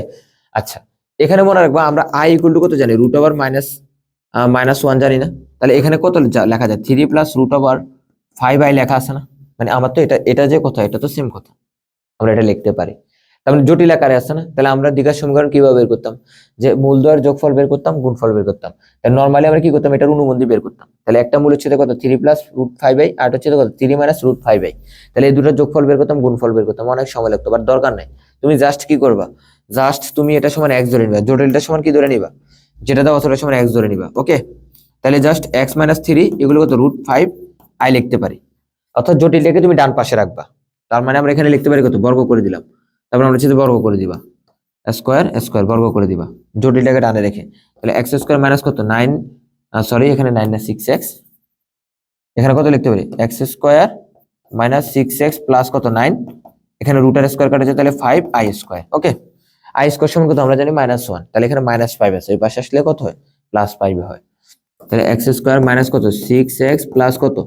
আচ্ছা এখানে মনে রাখবা আমরা i ইকুয়াল টু কত জানি, রুট ওভার -1 জানি না, তাহলে এখানে কত লেখা যায় 3 প্লাস রুট ওভার 5i লেখা আছে না, মানে আমার তো এটা যে কথা, এটা তো সেম কথা, আমরা এটা লিখতে পারি। তার মানে জটিল আকারে আছে না, তাহলে আমরা দ্বিঘাত সমীকরণ কিভাবে বের করতাম, যে মূলদ্বয়ের যোগফল বের করতাম, গুণফল বের করতাম। তাহলে নরমালি আমরা কি করতাম, এটার অনুবন্ধী বের করতাম। তাহলে একটা মূল হচ্ছে কত 3 প্লাস রুট 5i, আর হচ্ছে কত 3 মাইনাস রুট 5i। তাহলে এই দুটোর যোগফল বের করতাম, গুণফল বের করতাম, অনেক সময় লাগতো, বাট দরকার নাই। তুমি জাস্ট কি করবা, জাস্ট তুমি এটা সমান x ধরে নিবা, জটিলটা সমান কি ধরে নিবা, যেটা দাও অতটা সমান x ধরে নিবা। ওকে, তাহলে জাস্ট x মাইনাস 3 এগুলো কত রুট 5i লিখতে পারি, অর্থাৎ জটিলটাকে তুমি ডান পাশে রাখবা। তার মানে আমরা এখানে লিখতে পারি কত, বর্গ করে দিলাম, তারপর আমরা হচ্ছে বর্গ করে দিবা, স্কয়ার বর্গ করে দিবা, জটিলটাকে ডানে রেখে। তাহলে x স্কয়ার মাইনাস কত 9, সরি এখানে 9 না 6x, এখানে কত লিখতে পারি x square minus 6x plus কত 9, এখানে রুটের স্কয়ার কাটা যায়, তাহলে 5i square. Okay, i square সমান কত আমরা জানি -1, তাহলে এখানে -5 আছে, এই পাশে আসলে কত হয় +5 হয়। তাহলে x স্কয়ার মাইনাস কত 6x প্লাস কত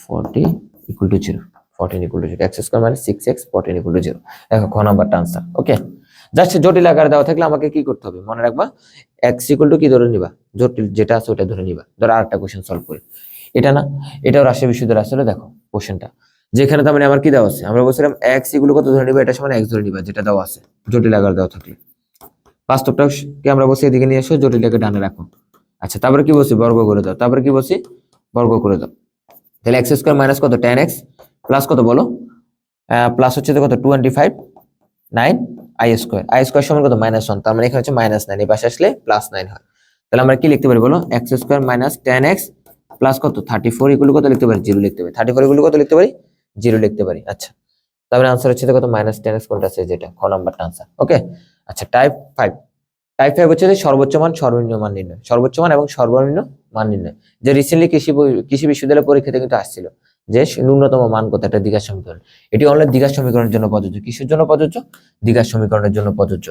40 equal to 0, 14 equal to 0, x square minus 6x 14 equal to 0। দেখো ক নাম্বারটা आंसर। ওকে, জাস্ট জটিল আকারে দেওয়া থাকলে আমাকে কি করতে হবে, মনে রাখবা x ইকুয়াল টু কি ধরে নিবা, জটিল যেটা আছে ওটা ধরে নিবা। ধরো আরেকটা কোশ্চেন সলভ করি, এটা না, এটাও রাজশাহী বিশ্ববিদ্যালয় আসলে, দেখো কোশ্চেনটা যেখানে তার মানে আমার কি দেওয়া আছে, আমরা বলছিলাম এক্স এগুলো কত ধরে নিবা, এটা সমান এক্স ধরে নিবা, যেটা দেওয়া আছে জটিল আকার দেওয়া থাকলে। বাস্তবটাকে আমরা বলছি এদিকে নিয়ে এসো, জটিলটাকে ডানে রাখো। আচ্ছা তারপরে কি বলছি, বর্গ করে দাও। তারপরে কি বলছি, বর্গ করে দাও। তাহলে এক্স স্কোয়ার মাইনাস কত 10x প্লাস কত বলো, প্লাস হচ্ছে তো কত 25 9 আই স্কোয়ার সমান কত -1, তার মানে এখানে হচ্ছে -9, এই পাশে আসলে +9 হয়। তাহলে আমরা কি লিখতে পারি বলো, x square minus 10x plus কত 34 এগুলো কত লিখতে পারি, 0 লিখতে পারি। 34 এগুলো কত লিখতে পারি, 0 লিখতে পারি। আচ্ছা তাহলে আনসার হচ্ছে কত -10x, কোনটা আছে, যেটা খ নাম্বারটা আনসার। ওকে আচ্ছা টাইপ 5 হচ্ছে যে সর্বোচ্চ মান সর্বনিম্ন মান নির্ণয়, সর্বোচ্চ মান এবং সর্বনিম্ন মান নির্ণয়। যে রিসেন্টলি কৃষি বিশ্ববিদ্যালয়ের পরীক্ষাতে কিন্তু আসছিল যে ন্যূনতম মান কত, একটা দ্বিঘাত সমীকরণ। এটি অনলি দ্বিঘাত সমীকরণের জন্য প্রযোজ্য। কিসের জন্য প্রযোজ্য, দ্বিঘাত সমীকরণের জন্য প্রযোজ্য।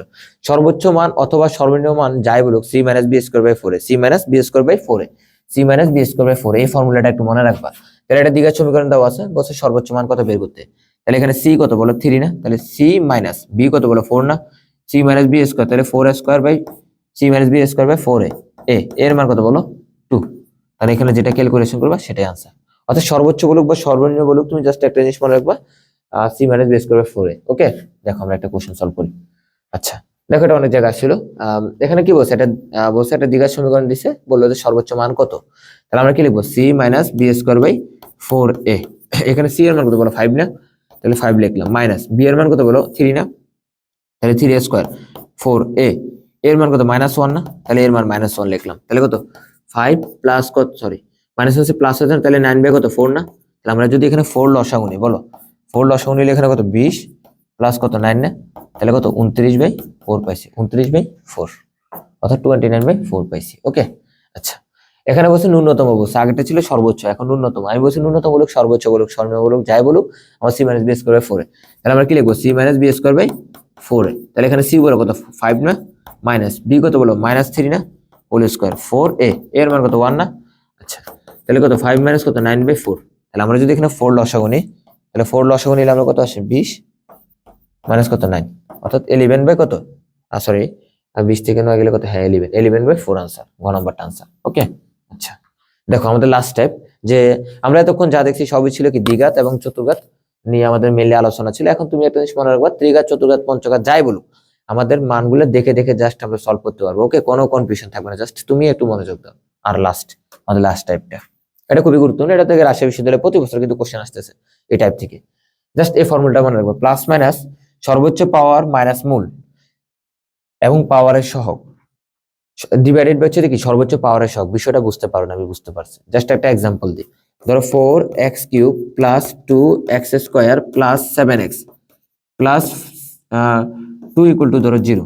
সর্বোচ্চ মান অথবা সর্বনিম্ন মান যাই বলুক, c - b² 4 c - b² 4 এই ফর্মুলাটা একটু মনে রাখবা। তাহলে এটা দ্বিঘাত সমীকরণ দেওয়া আছে, বলছে সর্বোচ্চ মান কত বের করতে। তাহলে এখানে c কত বলো 3 না, তাহলে c - b কত বলো 4 না, c - b² তাহলে 4² এর মান কত বলো 2। তাহলে এখানে যেটা ক্যালকুলেশন করবা সেটাই আনসার। অর্থাৎ সর্বোচ্চ বলুক বা সর্বনিম্ন বলুক, তুমি জাস্ট একটা জিনিস মনে রাখবা, c - b². ওকে দেখো আমরা একটা কোশ্চেন সলভ করি। আচ্ছা দেখো এটা অনেক জায়গায় ছিল, এখানে কি বলছে, এটা বলছে একটা দ্বিঘাত সমীকরণ দিছে, বললো যে সর্বোচ্চ মান কত। তাহলে আমরা কি লিখবো, c - b²/4a। এখানে c এর মান কত বলো 5 না, তাহলে 5 লিখলাম, মাইনাস b এর মান কত বলো 3 না, তাহলে 3a² 4a এর মান কত -1 না, তাহলে এর মান -1 লিখলাম। তাহলে কত 5 প্লাস কত, সরি মাইনাস হচ্ছে প্লাস হচ্ছে, তাহলে 9/কত 4 না। তাহলে আমরা যদি এখানে 4 লসাগু নিই, বলো 4 লসাগু নিলে এখানে কত 20 প্লাস কত 9 না, তাহলে কত 29/4 পাইছি, 29/4 অর্থাৎ 29/4 পাইছি। ওকে আচ্ছা এখানে বলছে ন্যূনতম বলছে, আগেটা ছিল সর্বোচ্চ, এখন ন্যূনতম। আমি বলছি ন্যূনতম বলুক সর্বোচ্চ বলুক সর্বনিম্ন বলুক যাই বলুক, আমার c - b²/4। তাহলে আমরা কি লিখবো, c - b²/4। তাহলে এখানে c বলো কত 5 না, মাইনাস b কত বলো -3 না, হোল স্কয়ার 4a এর মান কত 1 না। আচ্ছা তাহলে কত 5 মাইনাস কত 9/4। তাহলে আমরা যদি এখানে 4 লসাগু নিই, তাহলে 4 লসাগু নিলে আমরা কত আসে 20 মাইনাস কত 9, অর্থাৎ 11 কত, সরি 20 থেকে 9 গেলে কত, হ্যাঁ 11/4 আনসার, গ নাম্বারটা আনসার। ওকে আচ্ছা দেখো আমাদের লাস্ট স্টেপ, যে আমরা এতক্ষণ যা দেখছি সবই ছিল কি দ্বিঘাত এবং চতুর্ঘাত নিয়ে আমাদের মেনলি আলোচনা ছিল। এখন তুমি একটা জিনিস মনে রাখবা, ত্রিঘাত চতুর্ঘাত পঞ্চঘাত যাই বলুক, আমাদের মানগুলো দেখে দেখে জাস্ট আমরা সলভ করতে পারবো। ওকে কোনো কনফিউশন থাকবে না, জাস্ট তুমি একটু মনোযোগ দাও। আর আমাদের লাস্ট টাইপটা, এটা খুবই গুরুত্বপূর্ণ, এটা থেকে রাজশাহী বিশ্ববিদ্যালয়ে প্রতি বছর কিন্তু কোশ্চেন আসতেছে এই টাইপ থেকে। জাস্ট এই ফর্মুলাটা মনে রাখবো, প্লাস মাইনাস সর্বোচ্চ পাওয়ার মাইনাস মূল এবং পাওয়ারের সহগ ডিভাইডেড বাই হচ্ছে কি সর্বোচ্চ পাওয়ারের সহগ। বিষয়টা বুঝতে পারো না, আমি বুঝতে পারছি। জাস্ট একটা এক্সাম্পল দিই, ধরো 4x³ plus 2x² plus 7x plus 2 = ধরো 0,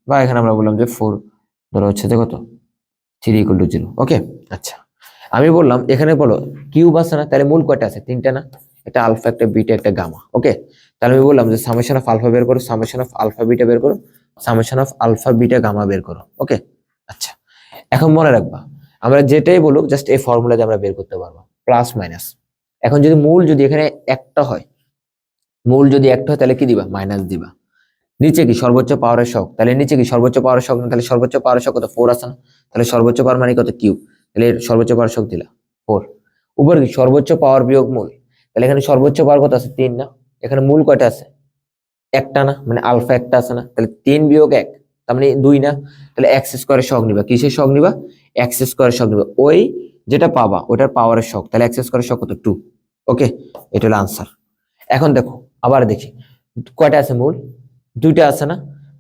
বা এখানে আমরা বললাম যে 4 ধরো হচ্ছে যে কত 3 = 0। ওকে আচ্ছা আমি বললাম এখানে বলো কিউব আছে না, তাহলে মূল কয়টা আছে, 3টা না, একটা আলফা একটা বিটা একটা গামা। ওকে তাহলে আমি বললাম যে সামেশন অফ আলফা বের করো, সামেশন অফ আলফা বিটা বের করো, summation of alpha beta gamma বের করো। ওকে আচ্ছা এখন মনে রাখবা, আমরা যেটাই বলুক জাস্ট এই ফর্মুলা দিয়ে আমরা বের করতে পারবো, প্লাস মাইনাস। এখন যদি মূল যদি এখানে একটা হয়, মূল যদি একটা হয় তাহলে কি দিবা, মাইনাস দিবা। নিচে কি সর্বোচ্চ পাওয়ারের সহগ, তাহলে নিচে কি সর্বোচ্চ পাওয়ারের সহগ না, তাহলে সর্বোচ্চ পাওয়ারের সহগ কত 4 আছে না, তাহলে সর্বোচ্চ পাওয়ার মানে কত কিউব, তাহলে এর সর্বোচ্চ পাওয়ার সহগ দিলা 4। উপর কি সর্বোচ্চ পাওয়ার বিয়োগ মূল, তাহলে এখানে সর্বোচ্চ পাওয়ার কত আছে 3 না, এখানে মূল কয়টা আছে একটা না, মানে আলফা একটা আছে না, তাহলে 3 বিয়োগ 1 তার মানে 2 না, তাহলে x² এর সহগ নিবা, কিসের সহগ নিবা, x² এর সহগ নিবা, ওই যেটা পাবা ওটার পাওয়ারের সহগ, তাহলে x² এর সহগ কত 2। ওকে এটা হলো আনসার। এখন দেখো আবার দেখি কয়টা আছে মূল, 2টা আছে না,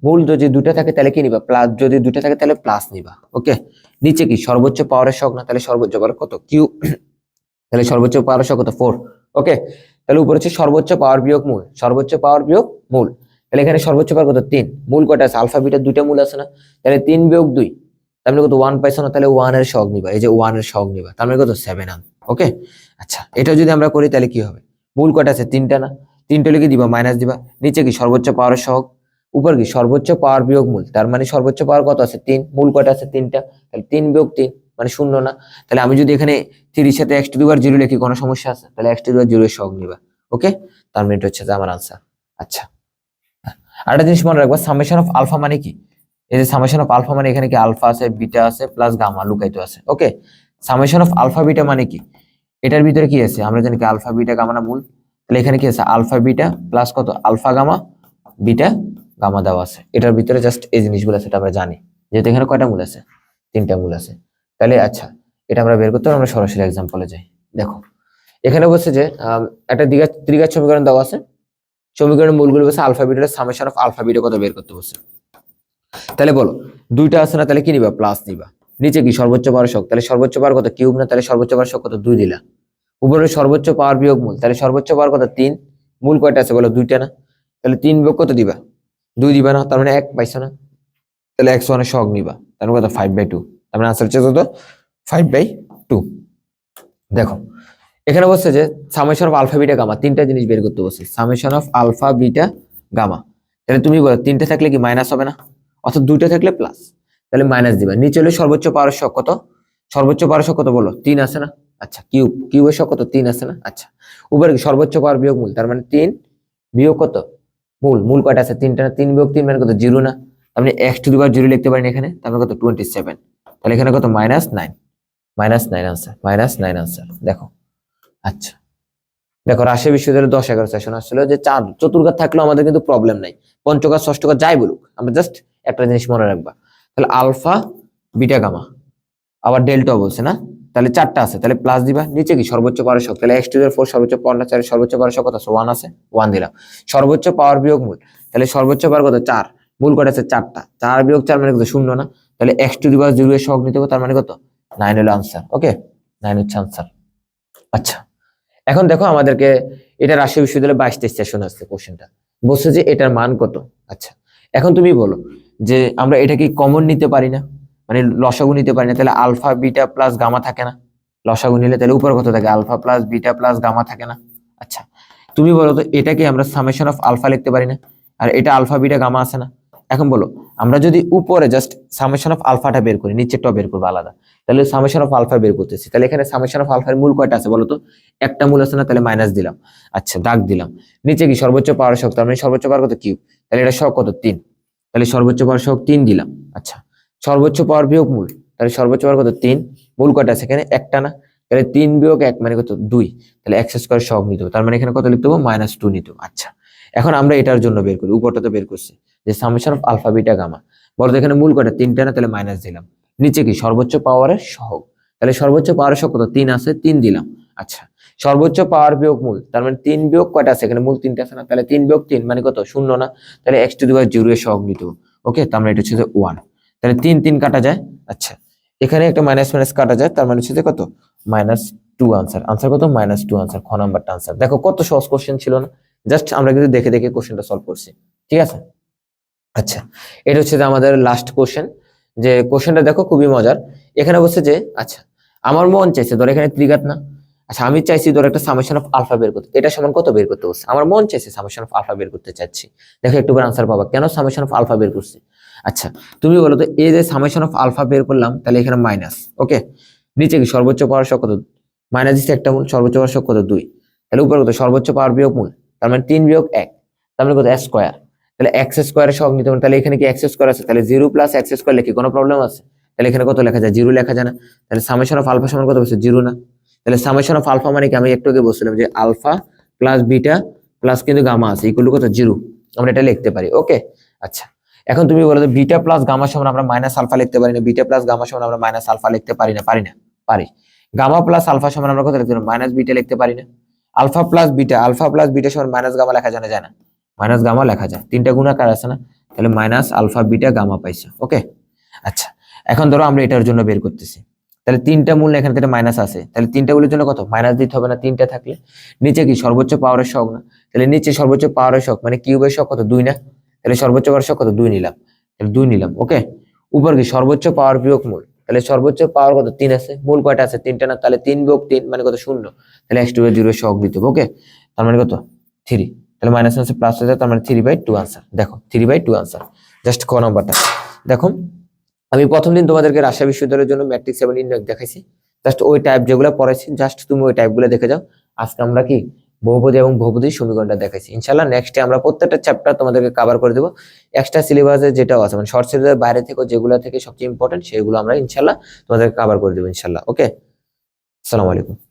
মূল যদি 2টা থাকে তাহলে কি নিবা, প্লাস, যদি 2টা থাকে তাহলে প্লাস নিবা। ওকে নিচে কি সর্বোচ্চ পাওয়ারের সহগ না, তাহলে সর্বোচ্চ পাওয়ার কত কিউ, তাহলে সর্বোচ্চ পাওয়ারের সহগ কত 4। ওকে তাহলে উপরে হচ্ছে সর্বোচ্চ পাওয়ার বিয়োগ মূল, সর্বোচ্চ পাওয়ার বিয়োগ মূল, তাহলে এখানে সর্বোচ্চ পাওয়ার কত 3, মূল কয়টা আছে আলফা বিটা 2টা মূল আছে না, তাহলে 3 বিয়োগ 2 তার মানে কত 1 পাইছো না, তাহলে 1 এর সহগ নিবা, এই যে 1 এর সহগ নিবা, তার মানে কত 7 আন। ওকে আচ্ছা এটা যদি আমরা করি তাহলে কি হবে, মূল কয়টা আছে 3টা না, 3টা লিখে দিবা মাইনাস দিবা, নিচে কি সর্বোচ্চ পাওয়ারের সহগ, উপর কি সর্বোচ্চ পাওয়ার বিয়োগ মূল, তার মানে সর্বোচ্চ পাওয়ার কত আছে 3, মূল কয়টা আছে 3টা, তাহলে 3 বিয়োগ 3 মানে 0 না, তাহলে আমি যদি এখানে 3 এর সাথে x⁴ লিখি কোনো সমস্যা আছে, তাহলে x⁴ এর সহগ নিবা। ওকে তার মানে এটা হচ্ছে যে আমার আনসার। আচ্ছা আরেকটা জিনিস মনে রাখবা, সামেশন অফ আলফা মানে কি, এই যে সামেশন অফ আলফা মানে এখানে কি আলফা আছে বিটা আছে প্লাস গামা লুকায়িত আছে। ওকে সামেশন অফ আলফা বিটা মানে কি, এটার ভিতরে কি আছে আমরা জানি কি আলফা বিটা গামা না মূল, তাহলে এখানে কি আছে আলফা বিটা প্লাস কত আলফা গামা বিটা গামা দেওয়া আছে। এটার ভিতরে জাস্ট এই জিনিসগুলো সেটা আমরা জানি, যেহেতু এখানে কয়টা মূল আছে, 3টা মূল আছে। তাহলে আচ্ছা এটা আমরা বের করতে হবে, আমরা সরাসরি এক্সাম্পলে যাই। দেখো এখানে বলছে যে একটা ত্রিঘাত সমীকরণ দেওয়া আছে, সমীকরণের মূলগুলো বলছে আলফা বিটার সামেশন অফ আলফা বিটা কত বের করতে বলছে। তাহলে বলো দুইটা আছে না, তাহলে কি নিবা প্লাস নিবা, নিচে কি সর্বোচ্চ পাওয়ার শক, তাহলে সর্বোচ্চ পাওয়ার কত কিউব না, তাহলে সর্বোচ্চ পাওয়ার শক কত 2 দিলা, উপরে সর্বোচ্চ পাওয়ার বিয়োগ মূল, তাহলে সর্বোচ্চ পাওয়ার কত 3, মূল কয়টা আছে বলো 2টা না, তাহলে 3 বিয়োগ কত দিবা 2 দিবা না, তার মানে 1 পাইছো না, তাহলে x1 এর শক নিবা, তার মানে কত 5/2, তার মানে আনসার হচ্ছে কত 5/2। দেখো এখানে বলছে যে summation of alpha beta gamma, 3টা জিনিস বের করতে বলছে, summation of alpha beta gamma. তাহলে তুমি বলো 3টে থাকলে কি মাইনাস হবে না, অর্থাৎ 2টা থাকলে প্লাস, তাহলে মাইনাস দিবা। নিচে হলে সর্বোচ্চ পাওয়ার শক কত, সর্বোচ্চ পাওয়ার শক কত বলো 3 আছে না, আচ্ছা কিউবের শক কত 3 আছে না, আচ্ছা উপরে কি সর্বোচ্চ পাওয়ার বিয়োগ মূল, তার মানে 3 বিয়োগ কত মূল কয়টা আছে 3টা না, 3 বিয়োগ 3 মানে কত 0 না, তার মানে x⁴ লিখতে পারেন এখানে, তার মানে কত 27, তাহলে এখানে কত -9, -9 আনসার, -9 আনসার। দেখো আচ্ছা দেখো রাজশাহী বিশ্ববিদ্যালয়ের 10-11 সেশন আসছিল যে চতুর্ঘাত থাকলেও আমাদের কিন্তু প্রবলেম নাই, পঞ্চঘাত ষষ্ঠঘাত যাই বলুক, আমরা জাস্ট একটা জিনিস মনে রাখবা, তাহলে আলফা বিটা গামা আবার ডেল্টা বলছে না, তাহলে 4টা আছে, তাহলে প্লাস দিবা। নিচে কি সর্বোচ্চ পাওয়ার শক, তাহলে x⁴ সর্বোচ্চ পাওয়ার না 4, সর্বোচ্চ পাওয়ার শক কত আছে 1 আছে, 1 দিলাম। সর্বোচ্চ পাওয়ার বিয়োগ মূল, তাহলে সর্বোচ্চ পাওয়ার কত 4, মূল কত আছে 4টা, 4 বিয়োগ 4 মানে কত 0 না, তাহলে x⁴ এর শক নিতে হবে, তার মানে কত 9 হলো আনসার। ওকে 9 হচ্ছে আনসার। আচ্ছা এখন দেখো আমাদেরকে এটা রাজশাহী বিশ্ববিদ্যালয়ে 22-23 সেশন আসছে, কোশ্চেনটা বলছে যে এটার মান কত। আচ্ছা এখন তুমি বলো যে আমরা এটা কি কমন নিতে পারি না, মানে লসাগু নিতে পারি না, তাহলে আলফা বিটা প্লাস গামা থাকে না, লসাগু নিলে তাহলে উপরে কত থাকে alpha plus beta plus gamma থাকে না। আচ্ছা তুমি বলো তো এটাকে আমরা সামেশন অফ আলফা লিখতে পারি না, আর এটা আলফা বিটা গামা আছে না। এখন বলো আমরা যদি উপরে জাস্ট সামেশন অফ আলফাটা বের করি, নিচেরটা বের করবো আলাদা, তাহলে সামেশন অফ আলফা বের করতেছি, তাহলে এখানে সামেশন অফ আলফার মূল কয়টা আছে বলো তো, একটা মূল আছে না, তাহলে মাইনাস দিলাম। আচ্ছা দাগ দিলাম। নিচে কি সর্বোচ্চ পাওয়ার শক, তার মানে সর্বোচ্চ পাওয়ার কত কিউব, তাহলে এটা শক কত 3, তাহলে সর্বোচ্চ পাওয়ার শক 3 দিলাম। আচ্ছা সর্বোচ্চ পাওয়ার বিয়োগ মূল, তাহলে সর্বোচ্চ পাওয়ার কত 3, মূল কয়টা আছে এখানে একটা না, তাহলে 3 বিয়োগ 1 মানে কত 2, তাহলে x² শক নিতে হবে, তার মানে এখানে কত লিখতে হবে -2 নিতে হবে। আচ্ছা এখন আমরা এটার জন্য বের করি, উপরটা তো বের করছি যে summation of alpha beta gamma, বলতো এখানে মূল কয়টা 3টা না, তাহলে মাইনাস দিলাম। নিচে কি সর্বোচ্চ পাওয়ারের সহগ, তাহলে সর্বোচ্চ পাওয়ারের সহগ কত 3 আছে, 3 দিলাম। আচ্ছা সর্বোচ্চ পাওয়ার বিয়োগ মূল, তার মানে 3 বিয়োগ কয়টা আছে এখানে, মূল 3টা আছে না, তাহলে 3 বিয়োগ 3 মানে কত 0 না, তাহলে x⁴ এর সহগ নিতে হবে। ওকে তার মানে এটা হচ্ছে 1, তাহলে 3 3 কাটা যায়। আচ্ছা এখানে একটা মাইনাস মাইনাস কাটা যায়, তার মানে হচ্ছে কত -2 আনসার। আনসার কত -2 আনসার, খ নাম্বারটা আনসার। দেখো কত সহজ কোশ্চেন ছিল না, জাস্ট আমরা কিন্তু দেখে দেখে কোশ্চেনটা সলভ করছি, ঠিক আছে। আচ্ছা এটা হচ্ছে যে আমাদের লাস্ট কোশ্চেন, যে কোশ্চেনটা দেখো খুবই মজার। এখানে বলছে যে আচ্ছা আমার মন চাইছে ধর এখানে ত্রিঘাত না, আচ্ছা আমি চাইছি ধর একটা সামেশন অফ আলফা বের করতে, এটা সমান কত বের করতে বলছে, আমার মন চাইছে সামেশন অফ আলফা বের করতে চাচ্ছি। দেখো একটু পর আনসার পাবা কেন সামেশন অফ আলফা বের করছি। আচ্ছা তুমি বলো তো এই যে সামেশন অফ আলফা বের করলাম, তাহলে এখানে মাইনাস, ওকে নিচে কি সর্বোচ্চ পাওয়ার শক কত, মাইনাস দিচ্ছে একটা মূল, সর্বোচ্চ পাওয়ার শক কত 2, তাহলে উপরে কত সর্বোচ্চ পাওয়ার বিয়োগ মূল, তার মানে 3 বিয়োগ 1, তার মানে কত x², তাহলে x² এর সহগ নিতে হবে, তাহলে এখানে কি x² আছে, তাহলে 0 + x² লিখি কোনো প্রবলেম আছে, তাহলে এখানে কত লেখা যায় 0 লেখা যায় না, তাহলে সামেশন অফ আলফা সমান কত বলছে 0 না, তাহলে সামেশন অফ আলফা মানে কি আমি একটু আগে বলছিলাম যে আলফা প্লাস বিটা প্লাস কিন্তু গামা আছে ইকুয়াল টু কত 0, আমরা এটা লিখতে পারি। ওকে আচ্ছা এখন তুমি বলো যে বিটা প্লাস গামা সমান আমরা মাইনাস আলফা লিখতে পারি না, বিটা প্লাস গামা সমান আমরা মাইনাস আলফা লিখতে পারি না, পারি। গামা প্লাস আলফা সমান আমরা কত লিখতে পারি, মাইনাস বিটা লিখতে পারি না। আলফা প্লাস বিটা সমান মাইনাস গামা লেখা যায় না, মাইনাস গামা লেখা যায়, 3টা গুণাকার আছে না, তাহলে মাইনাস আলফা বিটা গামা পাইছো। ওকে আচ্ছা এখন ধরো আমরা এটার জন্য বের করতেছি, তাহলে 3টা মূল এখানে একটা মাইনাস আছে, তাহলে 3টা মূলের জন্য কত মাইনাস দিতে হবে না, 3টা থাকলে। নিচে কি সর্বোচ্চ পাওয়ারের সহগ না, তাহলে নিচে সর্বোচ্চ পাওয়ারের সহগ মানে কিউবের সহগ কত 2 না, তাহলে সর্বোচ্চ পাওয়ার সহগ কত 2 নিলাম, তাহলে 2 নিলাম। ওকে উপর কি সর্বোচ্চ পাওয়ার বিয়োগ মূল, তাহলে সর্বোচ্চ পাওয়ার কত 3 আছে, মূল কয়টা আছে 3টা না, তাহলে 3 বিয়োগ 3 মানে কত 0, তাহলে x⁴ এর সহগ দিতে হবে। ওকে তার মানে কত 3, তাহলে মাইনাস আছে প্লাস হয়ে যায়, তার মানে 3/2 আনসার। দেখো 3/2 আনসার, জাস্ট ক নাম্বারটা। দেখো আমি প্রথম দিন তোমাদেরকে রাজশাহী বিশ্ববিদ্যালয়ের জন্য ম্যাট্রিক্স এবং ইন্ডেক্স দেখাইছি, জাস্ট ওই টাইপ যেগুলো পড়াইছি জাস্ট তুমি ওই টাইপগুলো দেখে যাও। আজকে আমরা কি বহুপদী এবং বহুপদী সমীকরণটা দেখাইছি, ইনশাআল্লাহ নেক্সটে আমরা প্রত্যেকটা চ্যাপ্টার তোমাদেরকে কভার করে দেবো। এক্সট্রা সিলেবাসে যেটাও আছে মানে শর্ট সিলেবাসের বাইরে থেকে যেগুলো থেকে সবচেয়ে ইম্পর্টেন্ট সেগুলো আমরা ইনশাআল্লাহ তোমাদেরকে কভার করে দেবো ইনশাআল্লাহ। ওকে আসসালামু আলাইকুম।